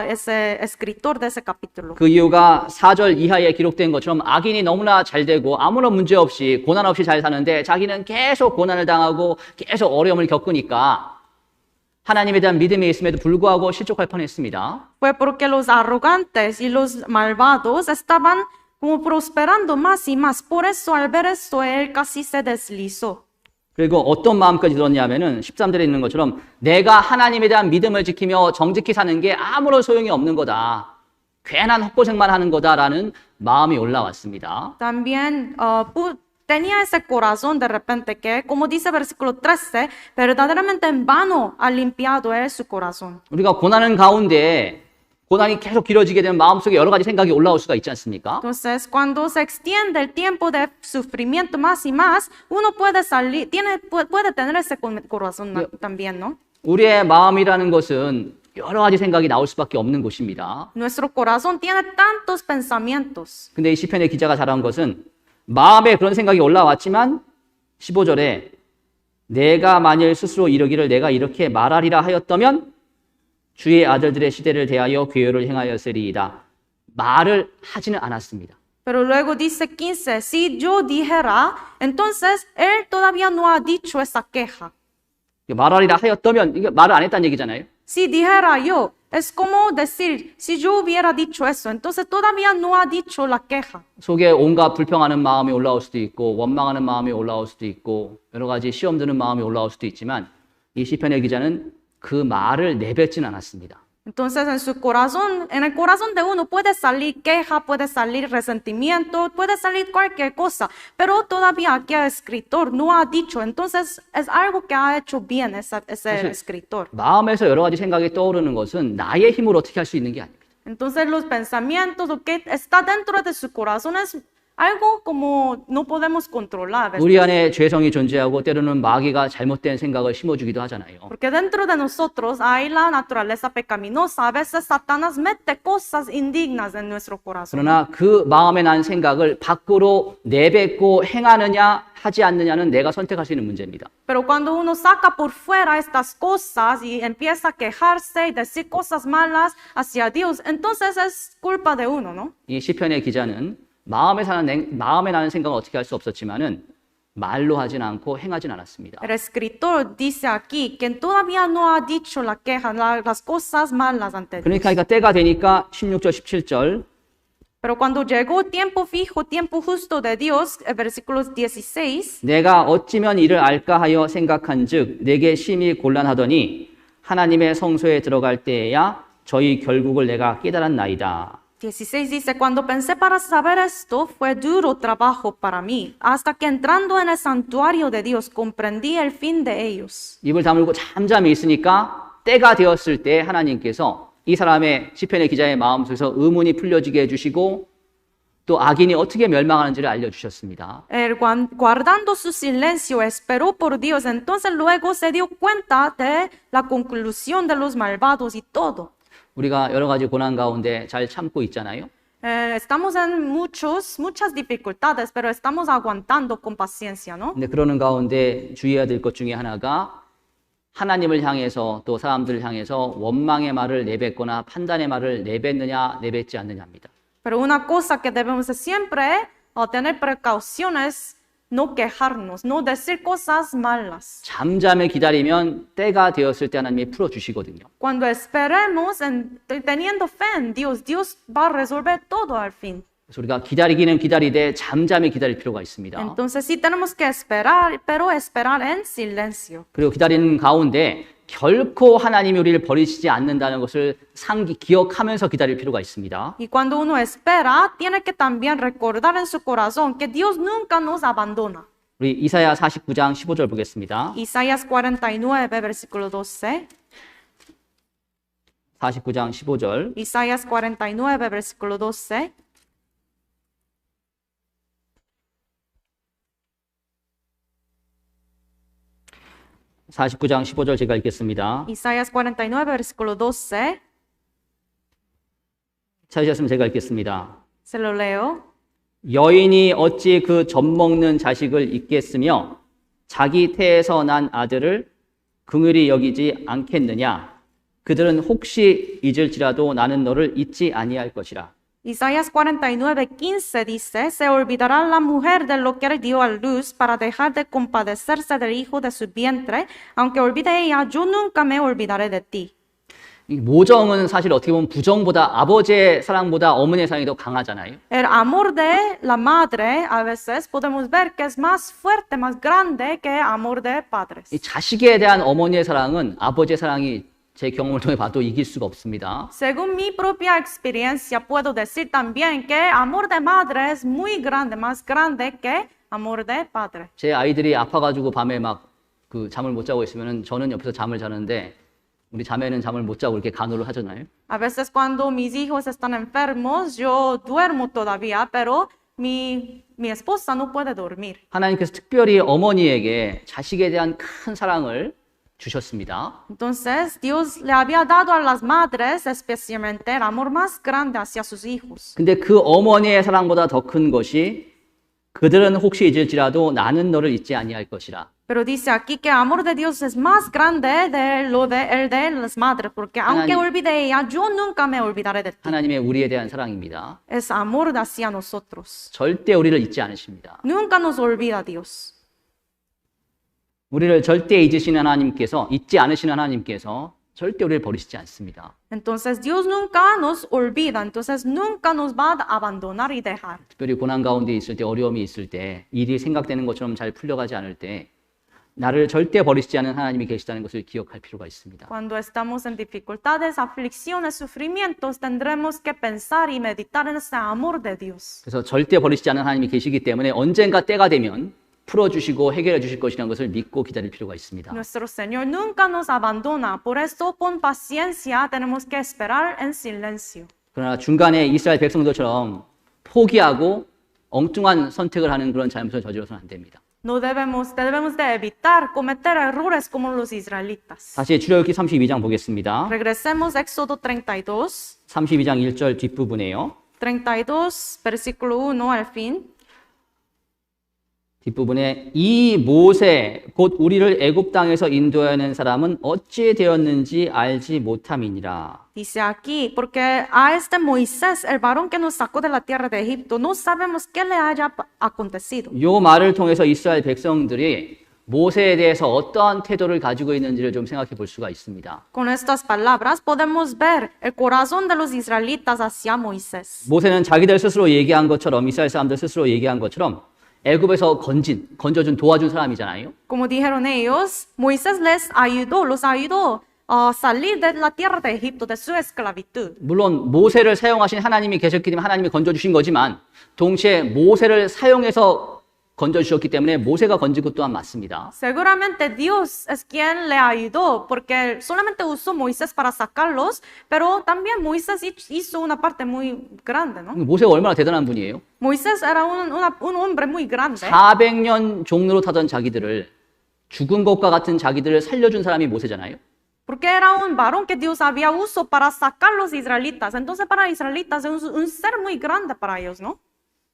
ese escritor de ese capítulo. 그 이유가 4절 이하에 기록된 것처럼 악인이 너무나 잘 되고 아무런 문제 없이 고난 없이 잘 사는데 자기는 계속 고난을 당하고 계속 어려움을 겪으니까 하나님에 대한 믿음이 있음에도 불구하고 실족할 뻔했습니다. Fue porque los arrogantes y los malvados estaban como prosperando más y más. Por eso al ver esto él casi se deslizó. 그리고 어떤 마음까지 들었냐면은 13절에 있는 것처럼 내가 하나님에 대한 믿음을 지키며 정직히 사는 게 아무런 소용이 없는 거다. 괜한 헛고생만 하는 거다라는 마음이 올라왔습니다. También tenía ese corazón de repente que, como dice versículo 13, verdaderamente en vano ha limpiado él su corazón. 우리가 고난은 가운데 고난이 계속 길어지게 되면 마음속에 여러 가지 생각이 올라올 수가 있지 않습니까? Entonces, cuando se extiende el tiempo de sufrimiento más y más, uno puede salir, puede tener ese corazón también, ¿no? 우리의 마음이라는 것은 여러 가지 생각이 나올 수밖에 없는 곳입니다. Nuestro corazón tiene tantos pensamientos. 근데 이 시편의 기자가 잘한 것은 마음에 그런 생각이 올라왔지만 15절에 내가 만일 스스로 이르기를 내가 이렇게 말하리라 하였다면 주의 아들들의 시대를 대하여 괴효를 행하였으리이다. 말을 하지는 않았습니다. Pero luego dice 15, si yo dijera, entonces él todavía no ha dicho esa queja. 말하리라 하였다면 이게 말을 안 했다는 얘기잖아요. Si dijera yo, es como decir, si yo hubiera dicho eso, entonces todavía no ha dicho la queja. 속에 온갖 불평하는 마음이 올라올 수도 있고 원망하는 마음이 올라올 수도 있고 여러 가지 시험 드는 마음이 올라올 수도 있지만 이 시편의 기자는 그 말을 내뱉진 않았습니다. Entonces en su corazón, en el corazón de uno puede salir queja, puede salir resentimiento, puede salir cualquier cosa, pero todavía aquí el escritor no ha dicho, entonces es algo que ha hecho bien ese escritor. 마음에서 여러 가지 생각이 떠오르는 것은 나의 힘으로 어떻게 할 수 있는 게 아닙니다. Entonces los pensamientos, lo que está dentro de su corazón es algo como no podemos controlar. ¿Ves? 우리 안에 죄성이 존재하고 때로는 마귀가 잘못된 생각을 심어주기도 하잖아요. Porque dentro de nosotros hay la naturaleza pecaminosa. A veces Satanás mete cosas indignas en nuestro corazón. 그러나 그 마음에 난 생각을 밖으로 내뱉고 행하느냐 하지 않느냐는 내가 선택할 수 있는 문제입니다. Pero cuando uno saca por fuera estas cosas y empieza a quejarse y decir cosas malas hacia Dios, entonces es culpa de uno, ¿no? 이 시편의 기자는 마음에 나는 생각은 어떻게 할 수 없었지만은 말로 하진 않고 행하진 않았습니다. El escritor dice aquí que todavía no ha dicho la queja, las cosas malas ante Dios. 그러니까 때가 되니까 16절 17절 Pero cuando llegó tiempo fijo, tiempo justo de Dios, versículos 16, 내가 어찌면 이를 알까 하여 생각한즉 내게 심히 곤란하더니 하나님의 성소에 들어갈 때에야 저희 결국을 내가 깨달았나이다. 16 dice, cuando pensé para saber esto, fue duro trabajo para mí, hasta que entrando en el santuario de Dios, comprendí el fin de ellos. 입을 다물고 잠잠히 있으니까 때가 되었을 때 하나님께서 이 사람의 시편의 기자의 마음속에서 의문이 풀려지게 해주시고 또 악인이 어떻게 멸망하는지를 알려주셨습니다. Guardando su silencio, esperó por Dios, entonces luego se dio cuenta de la conclusión de los malvados y todo. 우리가 여러 가지 고난 가운데 잘 참고 있잖아요. Estamos en muchas dificultades, pero estamos aguantando con paciencia, ¿no? 근데 그러는 가운데 주의해야 될 것 중에 하나가 하나님을 향해서 또 사람들을 향해서 원망의 말을 내뱉거나 판단의 말을 내뱉느냐 내뱉지 않느냐입니다. Pero una cosa que debemos siempre tener precauciones, no quejarnos, no decir cosas malas. 잠잠히 기다리면 때가 되었을 때 하나님이 풀어주시거든요. Cuando esperemos, teniendo fe en Dios, Dios va a resolver todo al fin. 그래서 우리가 기다리기는 기다리되 잠잠히 기다릴 필요가 있습니다. Entonces sí tenemos que esperar, pero esperar en silencio. 그리고 기다리는 가운데 결코 하나님이 우리를 버리시지 않는다는 것을 기억하면서 기다릴 필요가 있습니다. Y cuando uno espera, tiene que también recordar en su corazón que Dios nunca nos abandona. 우리 이사야 49장 15절 보겠습니다. Isaías 49, versículo 12. 49장 15절. Isaías 49, versículo 12. 49장 15절 제가 읽겠습니다. Isaías 49, versículo 12. 찾으셨으면 제가 읽겠습니다. Se lo leo. 여인이 어찌 그 젖먹는 자식을 잊겠으며 자기 태에서 난 아들을 긍휼히 여기지 않겠느냐? 그들은 혹시 잊을지라도 나는 너를 잊지 아니할 것이라. Isaías 49:15 dice, se olvidará la mujer de lo que él dio a luz para dejar de compadecerse del hijo de su vientre, aunque olvide ella, yo nunca me olvidaré de ti. 이 모정은 사실 어떻게 보면 부정보다 아버지의 사랑보다 어머니의 사랑이 더 강하잖아요. El amor de la madre, a veces podemos ver que es más fuerte, más grande que el amor de padres. 이 자식에 대한 어머니의 사랑은 아버지의 사랑이 제 경험을 통해 봐도 이길 수가 없습니다. Según mi propia experiencia, puedo decir también que el amor de madre es muy grande, más grande que amor de padre. 제 아이들이 아파가지고 밤에 막 그 잠을 못 자고 있으면은 저는 옆에서 잠을 자는데 우리 자매는 잠을 못 자고 이렇게 간호를 하잖아요. A veces cuando mis hijos están enfermos, yo duermo todavía, pero mi esposa no puede dormir. 하나님께서 특별히 어머니에게 자식에 대한 큰 사랑을 주셨습니다. Entonces, Dios le había dado a las madres especialmente el amor más grande hacia sus hijos. 근데 그 어머니의 사랑보다 더 큰 것이 그들은 혹시 잊을지라도 나는 너를 잊지 아니할 것이라. Pero dice aquí que el amor de Dios es más grande de lo de el de las madres, porque aunque olvide ella, yo nunca me olvidaré de ti. 하나님의 우리에 대한 사랑입니다. Es amor hacia nosotros. 절대 우리를 잊지 않으십니다. Nunca nos olvida Dios. 우리를 절대 잊으시는 하나님께서, 잊지 않으시는 하나님께서 절대 우리를 버리시지 않습니다. Entonces Dios nunca nos olvida, entonces nunca nos va a abandonar y dejar. 특별히 고난 가운데 있을 때, 어려움이 있을 때, 일이 생각되는 것처럼 잘 풀려가지 않을 때 나를 절대 버리시지 않은 하나님이 계시다는 것을 기억할 필요가 있습니다. Cuando estamos en dificultades, aflicciones, sufrimientos, tendremos que pensar y meditar en ese amor de Dios. 그래서 절대 버리시지 않은 하나님이 계시기 때문에 언젠가 때가 되면 풀어주시고 해결해 주실 것이라는 것을 믿고 기다릴 필요가 있습니다. Nuestro Señor nunca nos abandona, por eso con paciencia tenemos que esperar en silencio. 그러나 중간에 이스라엘 백성들처럼 포기하고 엉뚱한 선택을 하는 그런 잘못을 저질러서는 안 됩니다. No debemos de evitar cometer errores como los israelitas. 다시 출애굽기 32장 보겠습니다. Regresemos a Éxodo 32, 32장 1절 뒷부분에요. 32, versículo 1 al fin. 뒷부분에 이 모세 곧 우리를 애굽 땅에서 인도하는 사람은 어찌 되었는지 알지 못함이니라. Dice aquí, porque a este Moisés, el varón que nos sacó de la tierra de Egipto, no sabemos qué le haya acontecido. 요 말을 통해서 이스라엘 백성들이 모세에 대해서 어떠한 태도를 가지고 있는지를 좀 생각해 볼 수가 있습니다. Con estas palabras podemos ver el corazón de los israelitas hacia Moisés. 모세는 자기들 스스로 얘기한 것처럼 이스라엘 사람들 스스로 얘기한 것처럼 애굽에서 건져준 도와준 사람이잖아요. Como dijeron ellos, Moisés los ayudó a salir de la tierra de Egipto, de su esclavitud. 물론 모세를 사용하신 하나님이 계셨기 때문에 하나님이 건져주신 거지만 동시에 모세를 사용해서 건져주셨기 때문에 모세가 건진 것 또한 맞습니다. Seguramente Dios es quien le ayudó, porque solamente usó Moisés para sacarlos, pero también Moisés hizo una parte muy grande, ¿no? 모세가 얼마나 대단한 분이에요? Moisés era un hombre muy grande. 400년 종로로 타던 자기들을 죽은 것과 같은 자기들을 살려준 사람이 모세잖아요. Porque era un varón que Dios había usado para sacar los israelitas. Entonces para israelitas es un ser muy grande para ellos, ¿no?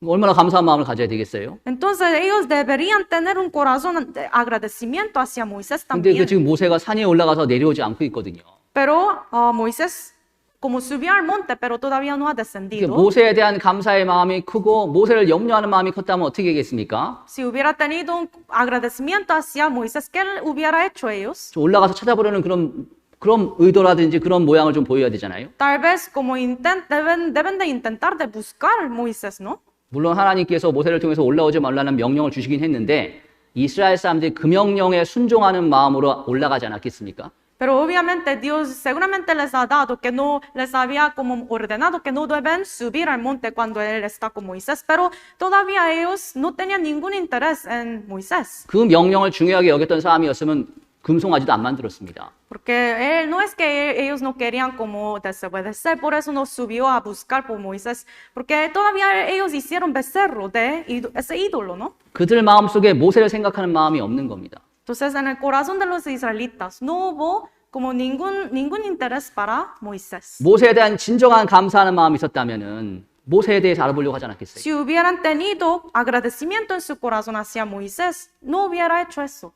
얼마나 감사한 마음을 가져야 되겠어요? Entonces ellos deberían tener un corazón de agradecimiento hacia Moisés 근데 también. 지금 모세가 산에 올라가서 내려오지 않고 있거든요. Pero Moisés como subió al monte, pero todavía no ha descendido. 모세에 대한 감사의 마음이 크고 모세를 염려하는 마음이 컸다면 어떻게 하겠습니까? Si hubiera tenido un agradecimiento hacia Moisés, ¿qué hubiera hecho ellos? 올라가서 찾아보려는 그런 의도라든지 그런 모양을 좀 보여야 되잖아요. Tal vez como deben de intentar de buscar Moisés, ¿no? 물론 하나님께서 모세를 통해서 올라오지 말라는 명령을 주시긴 했는데 이스라엘 사람들이 그 명령에 순종하는 마음으로 올라가지 않았겠습니까? Pero obviamente Dios seguramente les ha dado que no les había como ordenado que no deben subir al monte cuando él está con Moisés, pero todavía ellos no tenían ningún interés en Moisés. 그 명령을 중요하게 여겼던 사람이었으면 금송아지도 안 만들었습니다. Porque no es que ellos no querían como desobedecer, por eso no subió a buscar por Moisés, porque todavía ellos hicieron becerro de ese ídolo, ¿no? 그들 마음속에 모세를 생각하는 마음이 없는 겁니다. Entonces, en el corazón de los israelitas no hubo como ningún interés para Moisés. 모세에 대한 진정한 감사하는 마음이 있었다면은 모세에 대해서 알아보려고 하지 않았겠어요? Si hubieran tenido agradecimiento en su corazón hacia Moisés, no hubiera hecho eso.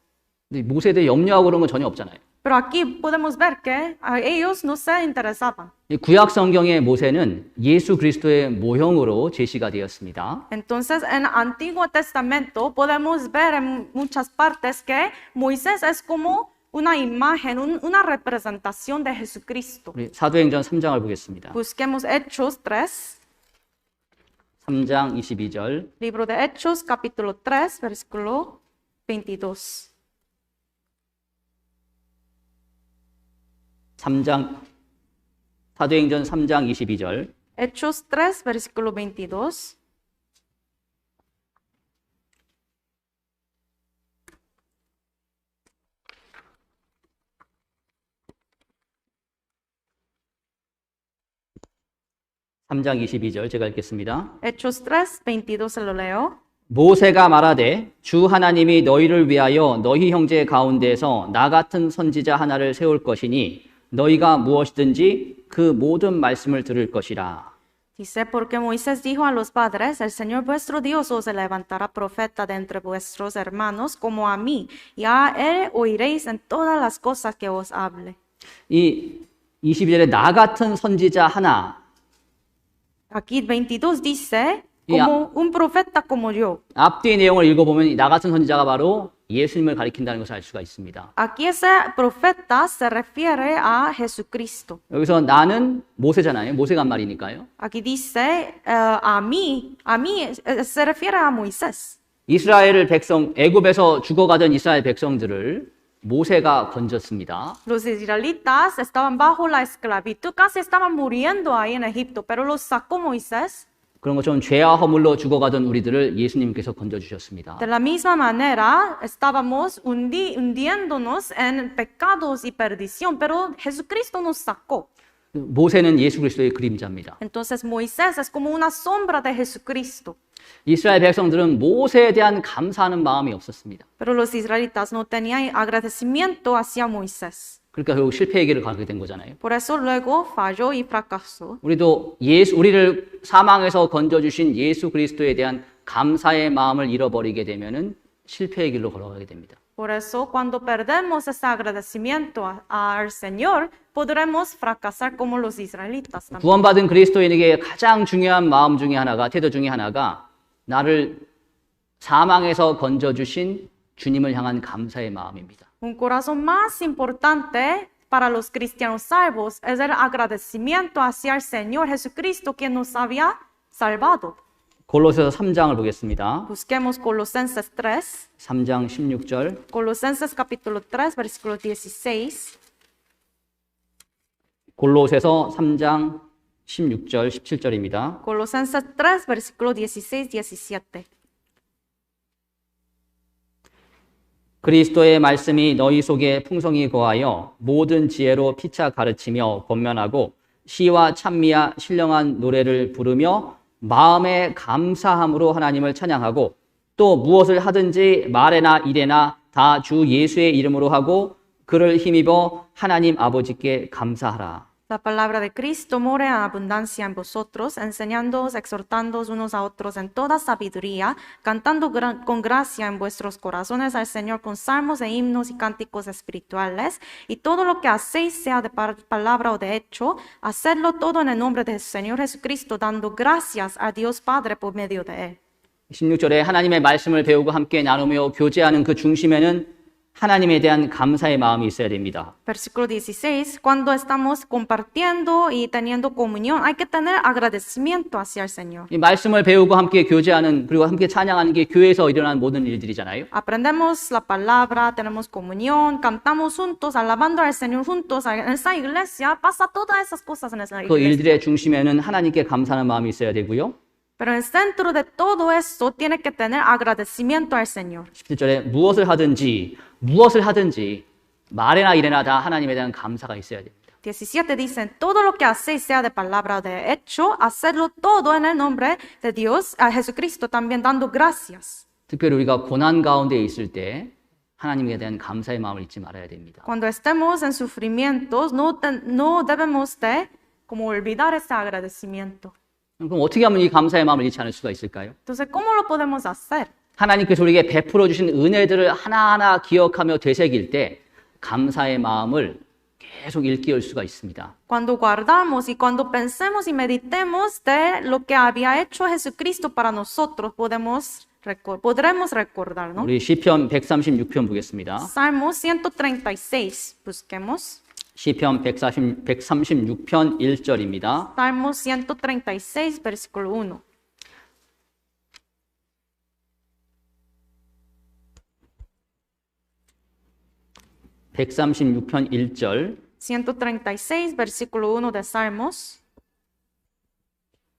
근데 모세에 대해 염려하고 그런 건 전혀 없잖아요. Pero aquí podemos ver que a ellos no se interesaban. 이 구약 성경의 모세는 예수 그리스도의 모형으로 제시가 되었습니다. Entonces, en Antiguo Testamento podemos ver en muchas partes que Moisés es como una imagen, una representación de Jesucristo. 우리 사도행전 3장을 보겠습니다. Busquemos Hechos 3, 3장 22절. libro de Hechos, capítulo 3, versículo 22. 3장 사도행전 3장 22절. Hechos 3, versículo 22. 삼장 22절 제가 읽겠습니다. Hechos 3, 22 se lo leo. 모세가 말하되 주 하나님이 너희를 위하여 너희 형제 가운데에서 나 같은 선지자 하나를 세울 것이니 너희가 무엇이든지 그 모든 말씀을 들을 것이라. Dice, porque Moisés dijo a los padres, el Señor vuestro Dios os levantará profeta de entre vuestros hermanos como a mí, y a él oiréis en todas las cosas que os hable. 이 22절에 나 같은 선지자 하나. Aquí 22 dice, Ya. como un profeta como yo. 앞뒤 내용을 읽어보면 나 같은 선지자가 바로 예수님을 가리킨다는 것을 알 수가 있습니다. Aquí ese profeta se refiere a Jesucristo. 여기서 나는 모세잖아요. 모세가 한 말이니까요. Aquí dice, a mí, se refiere a Moisés. 이스라엘 백성, 애굽에서 죽어가던 이스라엘 백성들을 모세가 건졌습니다. Los israelitas estaban bajo la esclavitud, casi estaban muriendo ahí en Egipto, pero los sacó Moisés. 그런 것처럼 죄와 허물로 죽어가던 우리들을 예수님께서 건져주셨습니다. De la misma manera, estábamos hundiéndonos en pecados y perdición, pero Jesucristo nos sacó. 모세는 예수 그리스도의 그림자입니다. Entonces Moisés es como una sombra de Jesucristo. 이스라엘 백성들은 모세에 대한 감사하는 마음이 없었습니다. Pero los israelitas no tenían agradecimiento hacia Moisés. 그러니까 결국 실패의 길을 가게 된 거잖아요. Por eso luego falló y fracasó. 우리도 우리를 사망에서 건져주신 예수 그리스도에 대한 감사의 마음을 잃어버리게 되면은 실패의 길로 걸어가게 됩니다. Por eso cuando perdemos ese agradecimiento al Señor, podremos fracasar como los israelitas también. 구원받은 그리스도인에게 가장 중요한 마음 중에 하나가, 태도 중에 하나가 나를 사망에서 건져주신 주님을 향한 감사의 마음입니다. Un corazón más importante para los cristianos salvos es el agradecimiento hacia el Señor Jesucristo quien nos había salvado. 골로새서 3장을 보겠습니다. Busquemos Colosenses 3, 3장 16절. Colosenses capítulo 3, versículo 16. 골로새서 3장 16절, 17절입니다. Colosenses 3, versículo 16, 17. 그리스도의 말씀이 너희 속에 풍성히 거하여 모든 지혜로 피차 가르치며 권면하고 시와 찬미와 신령한 노래를 부르며 마음의 감사함으로 하나님을 찬양하고 또 무엇을 하든지 말에나 일에나 다 주 예수의 이름으로 하고 그를 힘입어 하나님 아버지께 감사하라. La palabra de Cristo more en abundancia en vosotros, enseñándoos, exhortándoos unos a otros en toda sabiduría, cantando con gracia en vuestros corazones al Señor con salmos e himnos y cánticos espirituales, y todo lo que hacéis, sea de palabra o de hecho, hacedlo todo en el nombre del Señor Jesucristo, dando gracias a Dios Padre por medio de Él. 16절에 하나님의 말씀을 배우고 함께 나누며 교제하는 그 중심에는 하나님에 대한 감사의 마음이 있어야 됩니다. Versículo 16, cuando estamos compartiendo y teniendo comunión, hay que tener agradecimiento hacia el Señor. 이 말씀을 배우고 함께 교제하는 그리고 함께 찬양하는 게 교회에서 일어나는 모든 일들이잖아요. Aprendemos la palabra, tenemos comunión, cantamos juntos, alabando al Señor juntos en esa iglesia, pasa todas esas cosas en esa 그 iglesia. 일들의 중심에는 하나님께 감사하는 마음이 있어야 되고요. Pero en el centro de todo eso tiene que tener agradecimiento al Señor. 17절에 무엇을 하든지 말이나 일에나 다 하나님에 대한 감사가 있어야 됩니다. 17 dicen, todo lo que hacéis, sea de palabra o de hecho, hacerlo todo en el nombre de Dios, a Jesucristo también dando gracias. 특별히 우리가 고난 가운데 있을 때 하나님에 대한 감사의 마음을 잊지 말아야 됩니다. Cuando estemos en sufrimientos, no debemos de como olvidar ese agradecimiento. 그럼 어떻게 하면 이 감사의 마음을 잃지 않을 수가 있을까요? Entonces, ¿cómo lo podemos hacer? 하나님께서 우리에게 베풀어 주신 은혜들을 하나하나 기억하며 되새길 때 감사의 마음을 계속 일깨울 수가 있습니다. Cuando guardamos y cuando pensemos y meditemos de lo que había hecho Jesucristo para nosotros, podremos recordar, ¿no? 우리 시편 136편 보겠습니다. Salmo 136, busquemos. 시편 136편 1절입니다. Salmo 136, versículo 1. (136편) 1절 136, versículo 1 de Salmos.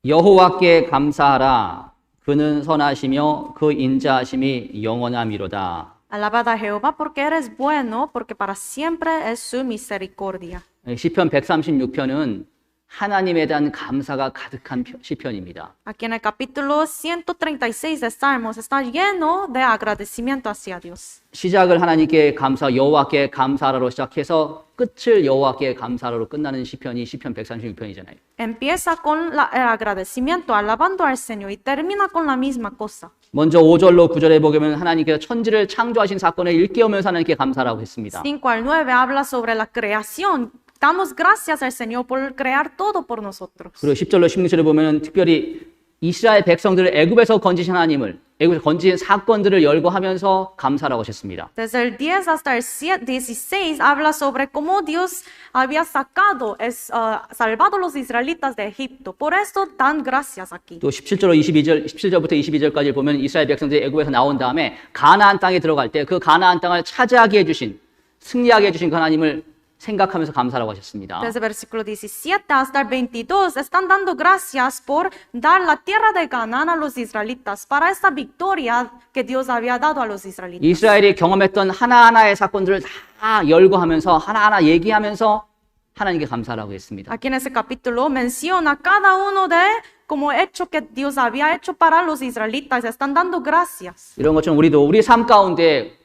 여호와께 감사하라. 그는 선하시며 그 인자하심이 영원함이로다. Alabad a Jehová porque eres bueno, porque para siempre es su misericordia. 시편 136편은 하나님에 대한 감사가 가득한 시편입니다. Aquí en el capítulo 136 de Salmos está lleno de agradecimiento hacia Dios. 시작을 하나님께 감사, 여호와께 감사하라로 시작해서 끝을 여호와께 감사하라로 끝나는 시편이 시편 136편이잖아요. Empieza con el agradecimiento, alabando al Señor, y termina con la misma cosa. 먼저 5절로 9절에 보면 하나님께서 천지를 창조하신 사건을 일깨우면서 하나님께 감사라고 했습니다. 5 al 9 habla sobre la creación. Damos gracias al Señor por crear todo por nosotros. 그리고 10절로 16절에 보면 특별히 이스라엘 백성들을 애굽에서 건지신 하나님을, 애굽에서 건지신 사건들을 열거하면서 감사라고 하셨습니다. Desde el 10 hasta el 16 habla sobre cómo Dios había salvado a los israelitas de Egipto. Por esto dan gracias aquí. 또 17절부터 22절까지 보면 이스라엘 백성들이 애굽에서 나온 다음에 가나안 땅에 들어갈 때 그 가나안 땅을 차지하게 해주신, 승리하게 해주신 그 하나님을 생각하면서 감사라고 하셨습니다. Desde el versículo 17 hasta el 22 están dando gracias por dar la tierra de Canaán a los israelitas para esta victoria que Dios había dado a los israelitas. 이스라엘이 경험했던 하나하나의 사건들을 다 열거하면서 하나하나 얘기하면서 하나님께 감사라고 했습니다. Aquí en ese capítulo menciona cada uno de como hecho que Dios había hecho para los israelitas. Están dando gracias. 이런 것처럼 우리도 우리 삶 가운데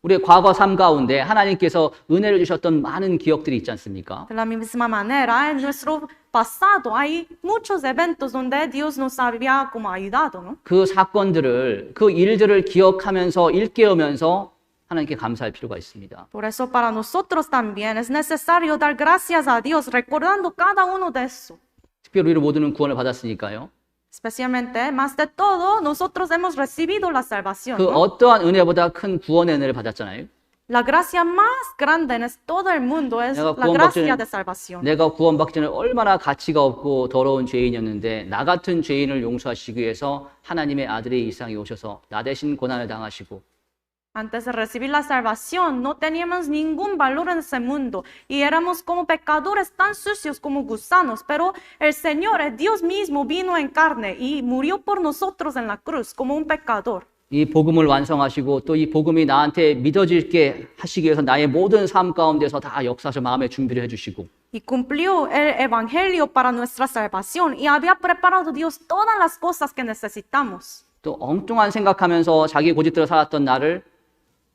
우리의 과거 삶 가운데 하나님께서 은혜를 주셨던 많은 기억들이 있지 않습니까? De la misma manera, en nuestro pasado hay muchos eventos donde Dios nos había como ayudado, ¿no? 그 사건들을, 그 일들을 기억하면서 일깨우면서 하나님께 감사할 필요가 있습니다. Por eso para nosotros también es necesario dar gracias a Dios recordando cada uno de eso. 특별히 우리 모두는 구원을 받았으니까요. Especialmente, más de todo, nosotros hemos recibido la salvación, 그 ¿no? 어떠한 은혜보다 큰 구원의 은혜를 받았잖아요. La gracia más grande en todo el mundo es 내가 la gracia de salvación. 내가 구원받기 전에 얼마나 가치가 없고 더러운 죄인이었는데 나 같은 죄인을 용서하시기 위해서 하나님의 아들이 이 세상에 오셔서 나 대신 고난을 당하시고 Antes de recibir la salvación, no teníamos ningún valor en ese mundo y éramos como pecadores tan sucios como gusanos, pero el Señor, el Dios mismo, vino en carne y murió por nosotros en la cruz como un pecador. 이 복음을 완성하시고 또 이 복음이 나한테 믿어지게 하시기 위해서 나의 모든 삶 가운데서 다 역사하셔 마음의 준비를 해주시고 Y cumplió el evangelio para nuestra salvación y había preparado Dios todas las cosas que necesitamos. 또 엉뚱한 생각하면서 자기 고집대로 살았던 나를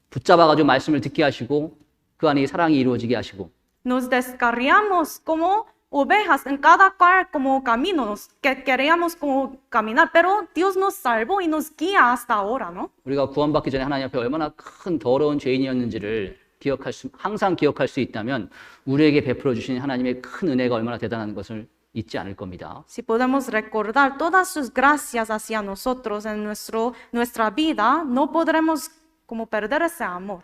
붙잡아가지고 말씀을 듣게 하시고 그 안에 사랑이 이루어지게 하시고 Nos descarriamos como ovejas en cada cual como camino que queríamos como caminar, pero Dios nos salvó y nos guía hasta ahora, ¿no? 우리가 구원받기 전에 하나님 앞에 얼마나 큰 더러운 죄인이었는지를 항상 기억할 수 있다면 우리에게 베풀어 주신 하나님의 큰 은혜가 얼마나 대단한 것을 잊지 않을 겁니다. Si podemos recordar todas sus gracias hacia nosotros en nuestra vida, no podremos como perder ese amor.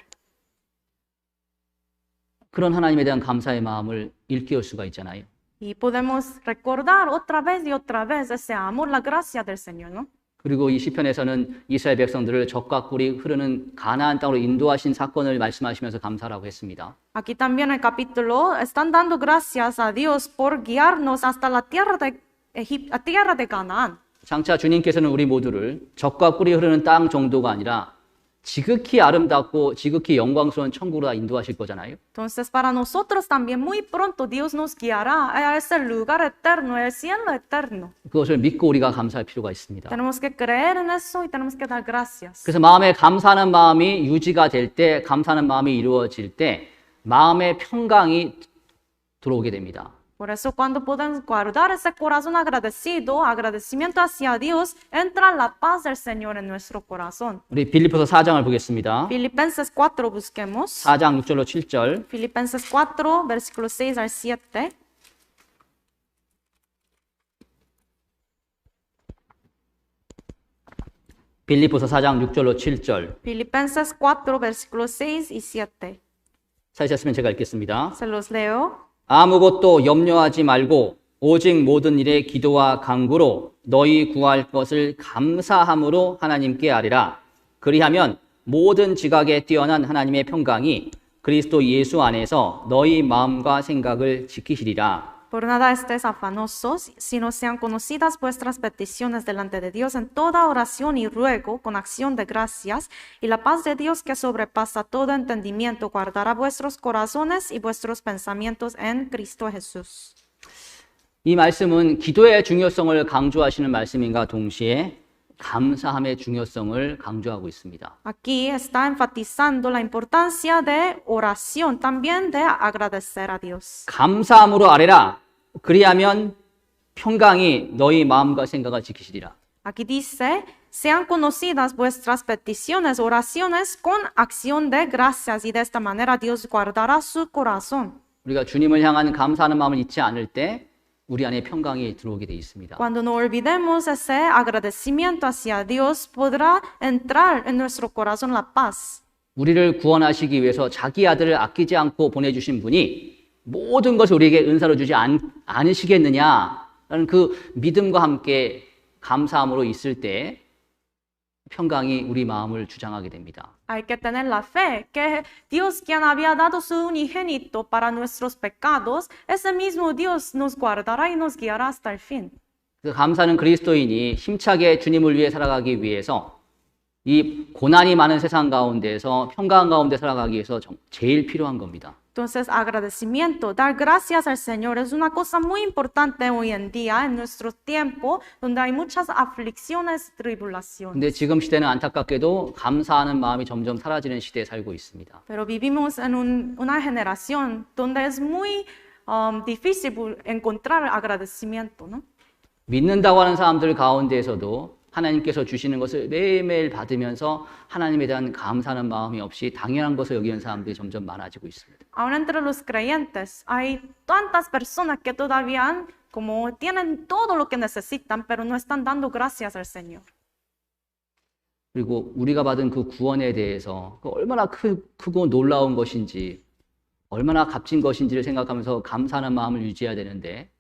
그런 하나님에 대한 감사의 마음을 일깨울 수가 있잖아요. Y podemos recordar otra vez ese amor, la gracia del Señor, ¿no? 그리고 이 시편에서는 이스라엘 백성들을 적과 꿀이 흐르는 가나안 땅으로 인도하신 사건을 말씀하시면서 감사라고 했습니다. Aquí también en el capítulo están dando gracias a Dios por guiarnos hasta la tierra de tierra de Canaán. 장차 주님께서는 우리 모두를 적과 꿀이 흐르는 땅 정도가 아니라 지극히 아름답고 지극히 영광스러운 천국으로 다 인도하실 거잖아요. Entonces, para nosotros también muy pronto Dios nos guiará a ese lugar eterno, el cielo eterno. 그것을 믿고 우리가 감사할 필요가 있습니다. Tenemos que creer en eso y tenemos que dar gracias. 그래서 마음에 감사하는 마음이 유지가 될 때, 감사하는 마음이 이루어질 때 마음의 평강이 들어오게 됩니다. Por eso cuando podemos guardar ese corazón agradecido, agradecimiento hacia Dios, entra la paz del Señor en nuestro corazón. 우리 빌립보서 4장을 보겠습니다. Filipenses 4 busquemos. 4장 6절로 7절. Filipenses 4, versículos 6 al 7. 빌립보서 4장 6절로 7절. Filipenses 4, versículos 6 y 7. 찾으셨으면 제가 읽겠습니다. Se los leo. 아무것도 염려하지 말고 오직 모든 일에 기도와 간구로 너희 구할 것을 감사함으로 하나님께 아뢰라. 그리하면 모든 지각에 뛰어난 하나님의 평강이 그리스도 예수 안에서 너희 마음과 생각을 지키시리라. Por nada estés afanosos, sino sean conocidas vuestras peticiones delante de Dios en toda oración y ruego con acción de gracias, y la paz de Dios que sobrepasa todo entendimiento guardará vuestros corazones y vuestros pensamientos en Cristo Jesús. 이 말씀은 기도의 중요성을 강조하시는 말씀인가 동시에 감사함의 중요성을 강조하고 있습니다. Aquí está enfatizando la importancia de oración, también de agradecer a Dios. 감사함으로 아뢰라. 그리하면 평강이 너희 마음과 생각을 지키시리라. Aquí dice, sean conocidas vuestras peticiones, oraciones con acción de gracias, y de esta manera Dios guardará su corazón. 우리가 주님을 향한 감사하는 마음을 잊지 않을 때 우리 안에 평강이 들어오게 돼 있습니다. Cuando no olvidemos ese agradecimiento hacia Dios, podrá entrar en nuestro corazón la paz. 우리를 구원하시기 위해서 자기 아들을 아끼지 않고 보내주신 분이 모든 것을 우리에게 은사로 주지 않으시겠느냐라는 그 믿음과 함께 감사함으로 있을 때 평강이 우리 마음을 주장하게 됩니다. Hay que tener la fe que Dios, quien había dado su unigénito para nuestros pecados, ese mismo Dios nos guardará y nos guiará hasta el fin. 그 감사는 그리스도인이 힘차게 주님을 위해 살아가기 위해서 이 고난이 많은 세상 가운데서 평강 가운데 살아가기 위해서 제일 필요한 겁니다. Entonces, agradecimiento, dar gracias al Señor es una cosa muy importante hoy en día, en nuestro tiempo, donde hay muchas aflicciones, tribulaciones. 근데 지금 시대는 안타깝게도 감사하는 마음이 점점 사라지는 시대에 살고 있습니다. Pero vivimos en una generación donde es muy difícil encontrar agradecimiento, ¿no? 믿는다고 하는 사람들 가운데에서도 하나님께서 주시는 것을 매일매일 받으면서 하나님에 대한 감사하는 마음이 없이 당연한 것을 여기는 사람들이 점점 많아지고 있습니다. Ahora entre los creyentes hay tantas personas que todavía como tienen todo lo que necesitan, pero no están dando gracias al Señor. 그리고 우리가 받은 그 구원에 대해서 얼마나 크고 놀라운 것인지, 얼마나 값진 것인지를 생각하면서 감사하는 마음을 유지해야 되는데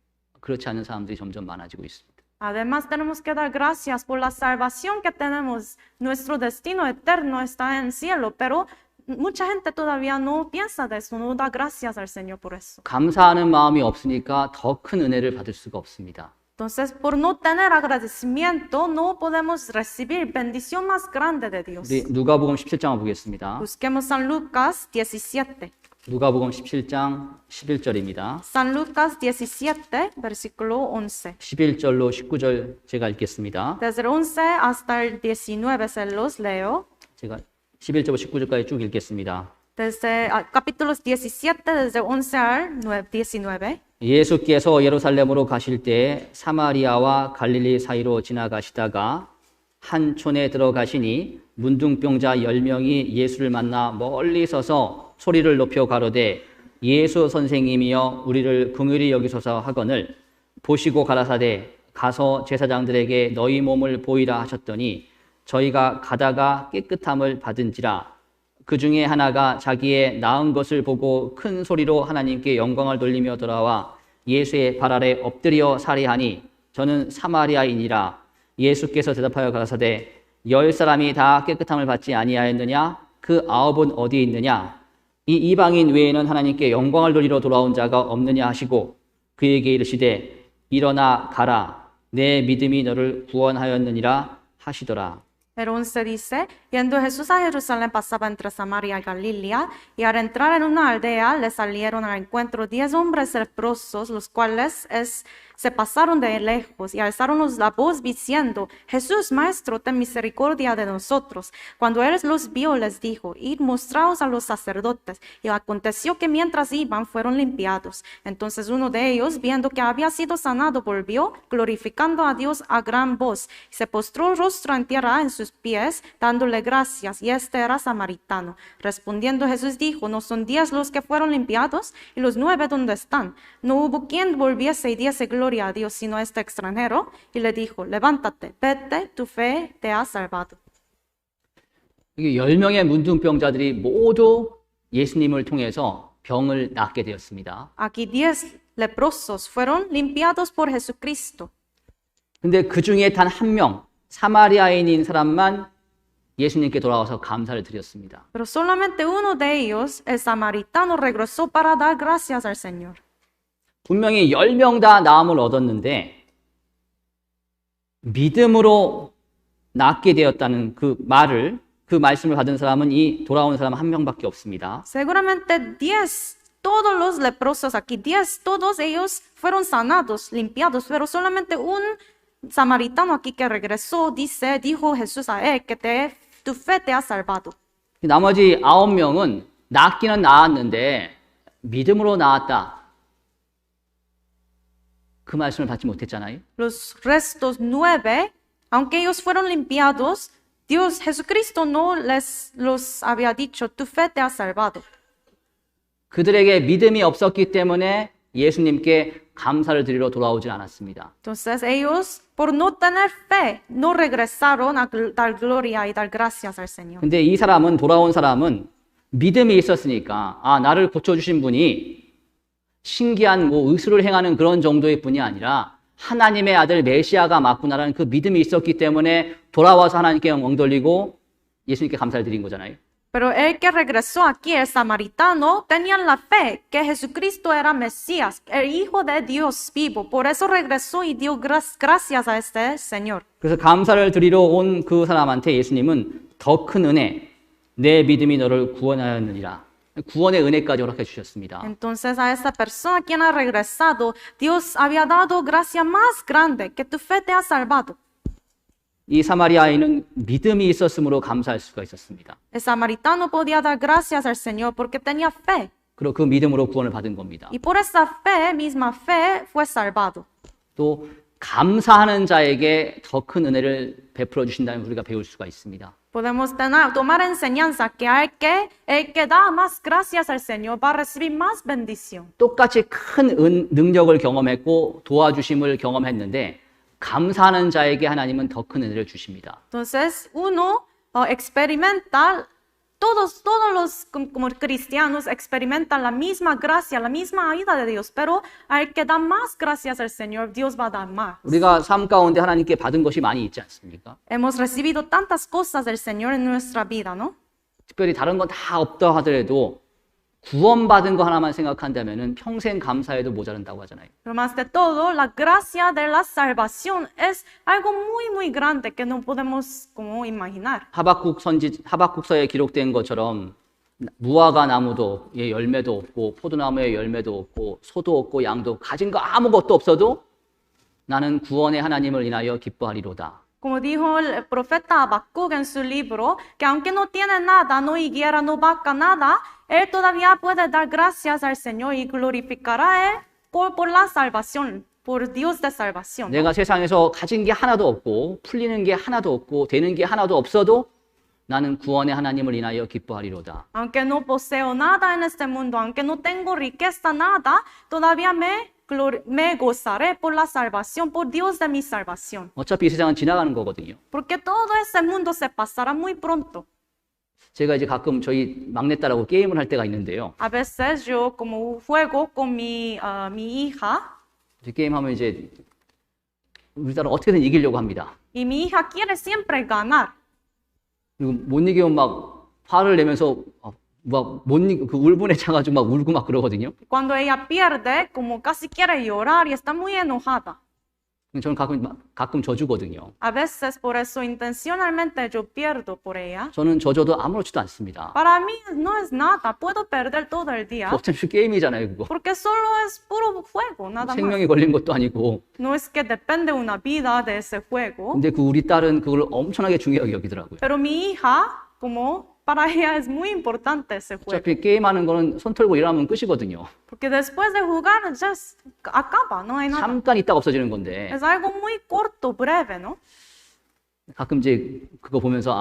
그렇지 않은 사람들이 점점 많아지고 있습니다. Además, tenemos que dar gracias por la salvación que tenemos. Nuestro destino eterno está en el cielo, pero mucha gente todavía no piensa de eso, no da gracias al Señor por eso. 감사하는 마음이 없으니까 더 큰 은혜를 받을 수가 없습니다. Entonces, por no tener agradecimiento, no podemos recibir bendición más grande de Dios. 우리 누가복음 17장을 보겠습니다. Busquemos San Lucas 17. 누가복음 17장 11절입니다. San Lucas 17, versículo 11. 11절로 19절 제가 읽겠습니다. Desde el 11 hasta el 19 se los leo. 제가 11절부터 19절까지 쭉 읽겠습니다. Desde capítulos 17, desde 11 al 19. 예수께서 예루살렘으로 가실 때 사마리아와 갈릴리 사이로 지나가시다가 한 촌에 들어가시니 문둥병자 10명이 예수를 만나 멀리 서서 소리를 높여 가로되 예수 선생님이여 우리를 긍휼히 여기소서 하거늘 보시고 가라사대 가서 제사장들에게 너희 몸을 보이라 하셨더니 저희가 가다가 깨끗함을 받은지라. 그 중에 하나가 자기의 나은 것을 보고 큰 소리로 하나님께 영광을 돌리며 돌아와 예수의 발 아래 엎드려 살이하니 저는 사마리아인이라. 예수께서 대답하여 가라사대 10사람이 다 깨끗함을 받지 아니하였느냐? 그 9은 어디 있느냐? 이 이방인 외에는 하나님께 영광을 돌리러 돌아온 자가 없느냐 하시고 그에게 이르시되 일어나 가라 내 믿음이 너를 구원하였느니라 하시더라. El 11 dice, yendo Jesús a Jerusalén pasaba entre Samaria y Galilea, y al entrar en una aldea le salieron al encuentro 10 hombres leprosos, los cuales se pasaron de lejos y alzaron la voz diciendo, Jesús, Maestro, ten misericordia de nosotros. Cuando él los vio, les dijo, id mostraos a los sacerdotes. Y aconteció que mientras iban, fueron limpiados. Entonces uno de ellos, viendo que había sido sanado, volvió, glorificando a Dios a gran voz. Se postró rostro en tierra en sus pies, dándole gracias, y este era samaritano. Respondiendo Jesús dijo, ¿no son 10 los que fueron limpiados? ¿Y los 9 dónde están? No hubo quien volviese y diese gloria a Dios, sino este extranjero, y le dijo, levántate, vete, tu fe te ha salvado. 이게 10명의 문둥병자들이 모두 예수님을 통해서 병을 낫게 되었습니다. Aquí 10 leprosos fueron limpiados por Jesucristo. 근데 그 중에 단 한 명, 사마리아인인 사람만 예수님께 돌아와서 감사를 드렸습니다. Pero solamente uno de ellos, el samaritano, regresó para dar gracias al Señor. 분명히 10명 다 나음을 얻었는데 믿음으로 낫게 되었다는 그 말씀을 받은 사람은 이 돌아온 사람 한 명밖에 없습니다. Seguramente 10, todos los leprosos aquí, 10, todos ellos fueron sanados, limpiados, pero solamente un samaritano aquí que regresó, dijo Jesús a él que tu fe te ha salvado. 나머지 9명은 낫기는 나았는데 믿음으로 나았다. 그 말씀을 받지 못했잖아요. Los restos 9, aunque ellos fueron limpiados, Jesucristo no los había dicho, tu fe te ha salvado. 그들에게 믿음이 없었기 때문에 예수님께 감사를 드리러 돌아오지 않았습니다. Entonces ellos, por no tener fe, no regresaron a dar gloria y dar gracias al Señor. 근데 이 사람은, 돌아온 사람은 믿음이 있었으니까, 나를 고쳐주신 분이 신기한 의술을 행하는 그런 정도의 분이 아니라 하나님의 아들 메시아가 맞구나라는 그 믿음이 있었기 때문에 돌아와서 하나님께 영광 돌리고 예수님께 감사를 드린 거잖아요. Pero el que regresó aquí, el samaritano, tenía la fe que Jesucristo era Mesías, el Hijo de Dios vivo. Por eso regresó y dio gracias a este Señor. 그래서 감사를 드리러 온 그 사람한테 예수님은 더 큰 은혜, 내 믿음이 너를 구원하였느니라. 구원의 은혜까지 허락해 주셨습니다. Entonces a esa persona quien ha regresado, Dios había dado gracia más grande, que tu fe te ha salvado. 이 사마리아인은 믿음이 있었으므로 감사할 수가 있었습니다. El samaritano podía dar gracias al Señor porque tenía fe. 그리고 그 믿음으로 구원을 받은 겁니다. Y por esa fe, misma fe, fue salvado. 또 감사하는 자에게 더 큰 은혜를 베풀어 주신다는 우리가 배울 수가 있습니다. Podemos tomar enseñanza que el que da más gracias al Señor va a recibir más bendición. 똑같이 큰 능력을 경험했고 도와주심을 경험했는데 감사하는 자에게 하나님은 더 큰 은혜를 주십니다. Entonces uno experimenta, todos los como cristianos experimentan la misma gracia, la misma ayuda de Dios, pero al que da más gracias al Señor, Dios va a dar más. 우리가 삶 가운데 하나님께 받은 것이 많이 있지 않습니까? Hemos recibido tantas cosas del Señor en nuestra vida, ¿no? 특별히 다른 건 다 없다 하더라도 구원받은 거 하나만 생각한다면 평생 감사해도 모자란다고 하잖아요. Pero más de todo, la gracia de la salvación es algo muy grande que no podemos como imaginar. 하박국서에 기록된 것처럼 무화과 나무도 열매도 없고 포도나무에 열매도 없고 소도 없고 양도 없고 가진 거 아무것도 없어도 나는 구원의 하나님을 인하여 기뻐하리로다. Como dijo el profeta Habacuc en su libro, que aunque no tiene nada, no higuera, no vaca, nada, él todavía puede dar gracias al Señor y glorificará a él por la salvación, por Dios de salvación. 내가 세상에서 가진 게 하나도 없고 풀리는 게 하나도 없고 되는 게 하나도 없어도 나는 구원의 하나님을 인하여 기뻐하리로다. Aunque no poseo nada en este mundo, aunque no tengo riqueza, nada, todavía me gozaré por la salvación, por Dios de mi salvación. 어차피 이 세상은 지나가는 거거든요. Porque todo ese mundo se pasará muy pronto. 제가 이제 가끔 저희 막내딸하고 게임을 할 때가 있는데요. A veces yo como juego con mi hija. 게임하면 이제 우리 딸은 어떻게든 이기려고 합니다. Y mi hija quiere siempre ganar. 그리고 못 이기면 막 화를 내면서 그 울분에 차가지고 막 울고 막 그러거든요. Cuando ella pierde, como casi quiere llorar y está muy enojada. 저는 가끔 져주거든요. A veces por eso intencionalmente yo pierdo por ella. 저는 져줘도 아무렇지도 않습니다. Para mí no es nada, puedo perder todo el día 어차피 게임이잖아요, 그거. porque solo es puro juego, nada más. 생명이 걸린 것도 아니고. No es que depende una vida de ese juego, 근데 우리 딸은 그걸 엄청나게 중요하게 여기더라고요. pero mi hija, como para ella es muy importante ese juego, 어차피 게임하는 거는 손 털고 일하면 끝이거든요. porque después de jugar ya acaba, no hay nada. 잠깐 있다가 없어지는 건데. Es algo muy corto, breve, ¿no? 가끔 이제 그거 보면서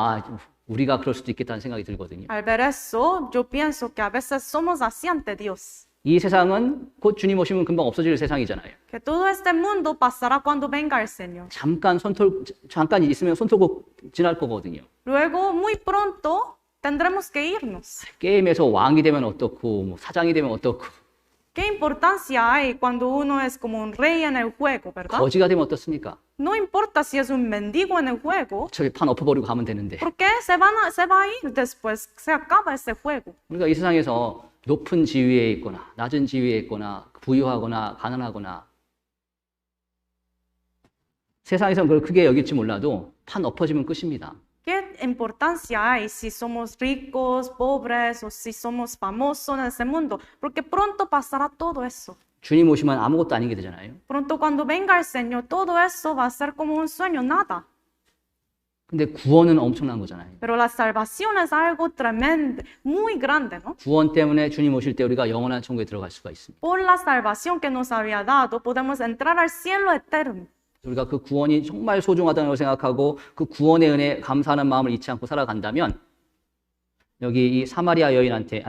우리가 그럴 수도 있겠다는 생각이 들거든요. Al ver eso, yo pienso que a veces somos así ante Dios, 이 세상은 곧 주님 오시면 금방 없어질 세상이잖아요. que todo este mundo pasará cuando venga el Señor. 잠깐 있으면 손 털고 지날 거거든요. Luego, muy pronto, tendremos que irnos. 게임에서 왕이 되면 어떻고, 뭐 사장이 되면 어떻고, ¿Qué importancia hay cuando uno es como un rey en el juego, verdad? 거지가 되면 어떻습니까? No importa si es un mendigo en el juego, 저기 판 엎어버리고 가면 되는데. porque se va a ir después, se acaba ese juego. 우리가 이 세상에서 높은 지위에 있거나 낮은 지위에 있거나 부유하거나 가난하거나 세상에서는 그걸 크게 여길지 몰라도 판 엎어지면 끝입니다. ¿Qué importancia hay si somos ricos, pobres o si somos famosos en ese mundo? Porque pronto pasará todo eso. 주님 오시면 아무것도 아니게 되잖아요. Pronto cuando venga el Señor, todo eso va a ser como un sueño, nada. 근데 구원은 엄청난 거잖아요. Pero la salvación es algo tremendo, muy grande, ¿no? 구원 때문에 주님 오실 때 우리가 영원한 천국에 들어갈 수가 있습니다. Por la salvación que nos había dado, podemos entrar al cielo eterno. 우리가 그 구원이 정말 소중하다는 걸 생각하고 그 구원의 은혜에 감사하는 마음을 잊지 않고 살아간다면 여기 이 사마리아 여인한테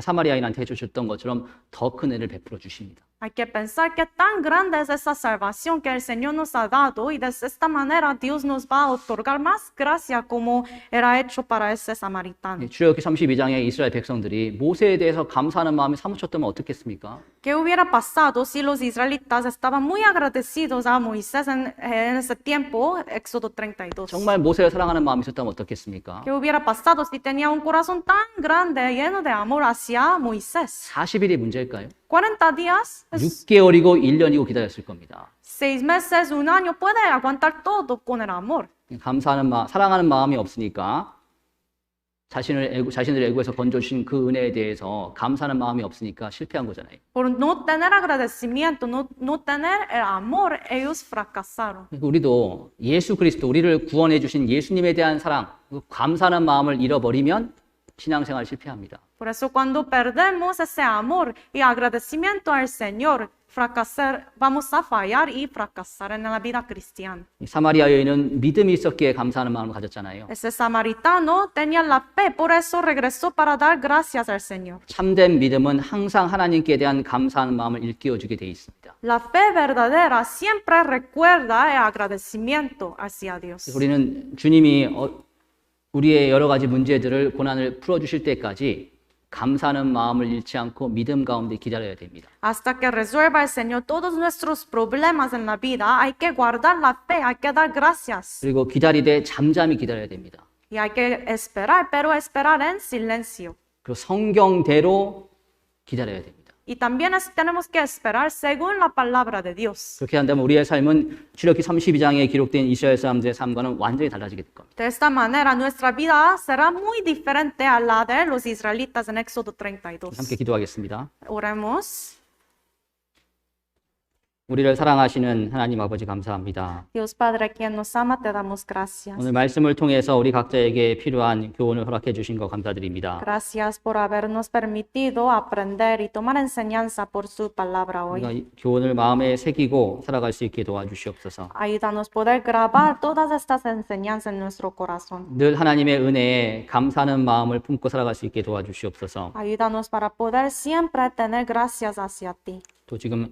해주셨던 것처럼 더 큰 은혜를 베풀어 주십니다. Hay que pensar que tan grande es esa salvación que el Señor nos ha dado y de esta manera Dios nos va a otorgar más gracia como era hecho para ese samaritano. 출애굽기 32장에 이스라엘 백성들이 모세에 대해서 감사하는 마음이 사무쳤다면 어떻겠습니까? ¿Qué hubiera pasado si los israelitas estaban muy agradecidos a Moisés en ese tiempo? Éxodo 32. 정말 모세를 사랑하는 마음이 있었다면 어떻겠습니까? ¿Qué hubiera pasado si tenía un corazón tan grande, lleno de amor hacia Moisés? 40일이 문제일까요? 40 días, 6개월이고 1년이고 기다렸을 겁니다. 6 meses, un año, puede aguantar todo con el amor. 감사하는 마음, 사랑하는 마음이 없으니까 자신을 애굽에서 건져주신 그 은혜에 대해서 감사하는 마음이 없으니까 실패한 거잖아요. Por no tener agradecimiento, no tener el amor, ellos fracasaron. 우리도 예수 그리스도, 우리를 구원해 주신 예수님에 대한 사랑, 감사하는 마음을 잃어버리면 신앙생활 실패합니다. Por eso cuando perdemos ese amor y agradecimiento al Señor, vamos a fallar y fracasar en la vida cristiana. 사마리아 여인은 믿음이 있었기에 감사하는 마음을 가졌잖아요. Ese samaritano tenía la fe, por eso regresó para dar gracias al Señor. 참된 믿음은 항상 하나님께 대한 감사하는 마음을 일깨워주게 돼 있습니다. La fe verdadera siempre recuerda el agradecimiento hacia Dios. 우리는 주님이 우리의 여러 가지 문제들을 고난을 풀어주실 때까지 감사하는 마음을 잃지 않고 믿음 가운데 기다려야 됩니다. Hasta que resuelva el Señor todos nuestros problemas en la vida, hay que guardar la fe, hay que dar gracias. 그리고 기다리되 잠잠히 기다려야 됩니다. Y hay que esperar, pero esperar en silencio. 그리고 성경대로 기다려야 됩니다. Y también tenemos que esperar según la palabra de Dios. 그렇게 한다면 우리의 삶은 출애굽기 32장에 기록된 이스라엘 사람들의 삶과는 완전히 달라지게 될 겁니다. De esta manera, nuestra vida será muy diferente a la de los israelitas en Éxodo 32. 함께 기도하겠습니다. Oremos. 우리를 사랑하시는 하나님 아버지 감사합니다. Dios Padre, quien nos ama, te damos gracias. 오늘 말씀을 통해서 우리 각자에게 필요한 교훈을 허락해 주신 것 감사드립니다. Gracias por habernos permitido aprender y tomar enseñanza por su palabra hoy. 우리가 이 교훈을 마음에 새기고 살아갈 수 있게 도와주시옵소서. Ayúdanos a poder grabar todas estas enseñanzas en nuestro corazón. 늘 하나님의 은혜에 감사하는 마음을 품고 살아갈 수 있게 도와주시옵소서. Ayúdanos para poder siempre tener gracias hacia ti. 또 지금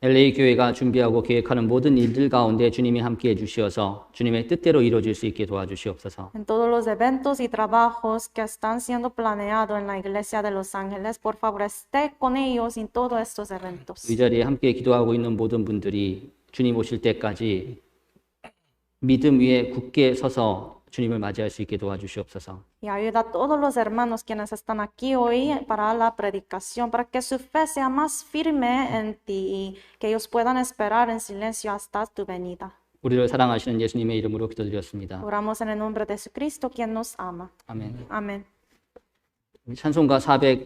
LA 교회가 준비하고 계획하는 모든 일들 가운데 주님이 함께해 주시어서 주님의 뜻대로 이루어질 수 있게 도와주시옵소서. En todos los eventos y trabajos que están siendo planeados en la iglesia de Los Ángeles, por favor, esté con ellos en todos estos eventos. 이 자리에 함께 기도하고 있는 모든 분들이 주님 오실 때까지 믿음 위에 굳게 서서 주님을 맞이할 수 있게 도와주시옵소서. Y ayuda a todos los hermanos quienes están aquí hoy para la predicación, para que su fe sea más firme en ti y que ellos puedan esperar en silencio hasta tu venida. 우리를 사랑하시는 예수님의 이름으로 기도드렸습니다. Oramos en el nombre de Jesucristo, quien nos ama. 아멘. Amén. 찬송가 400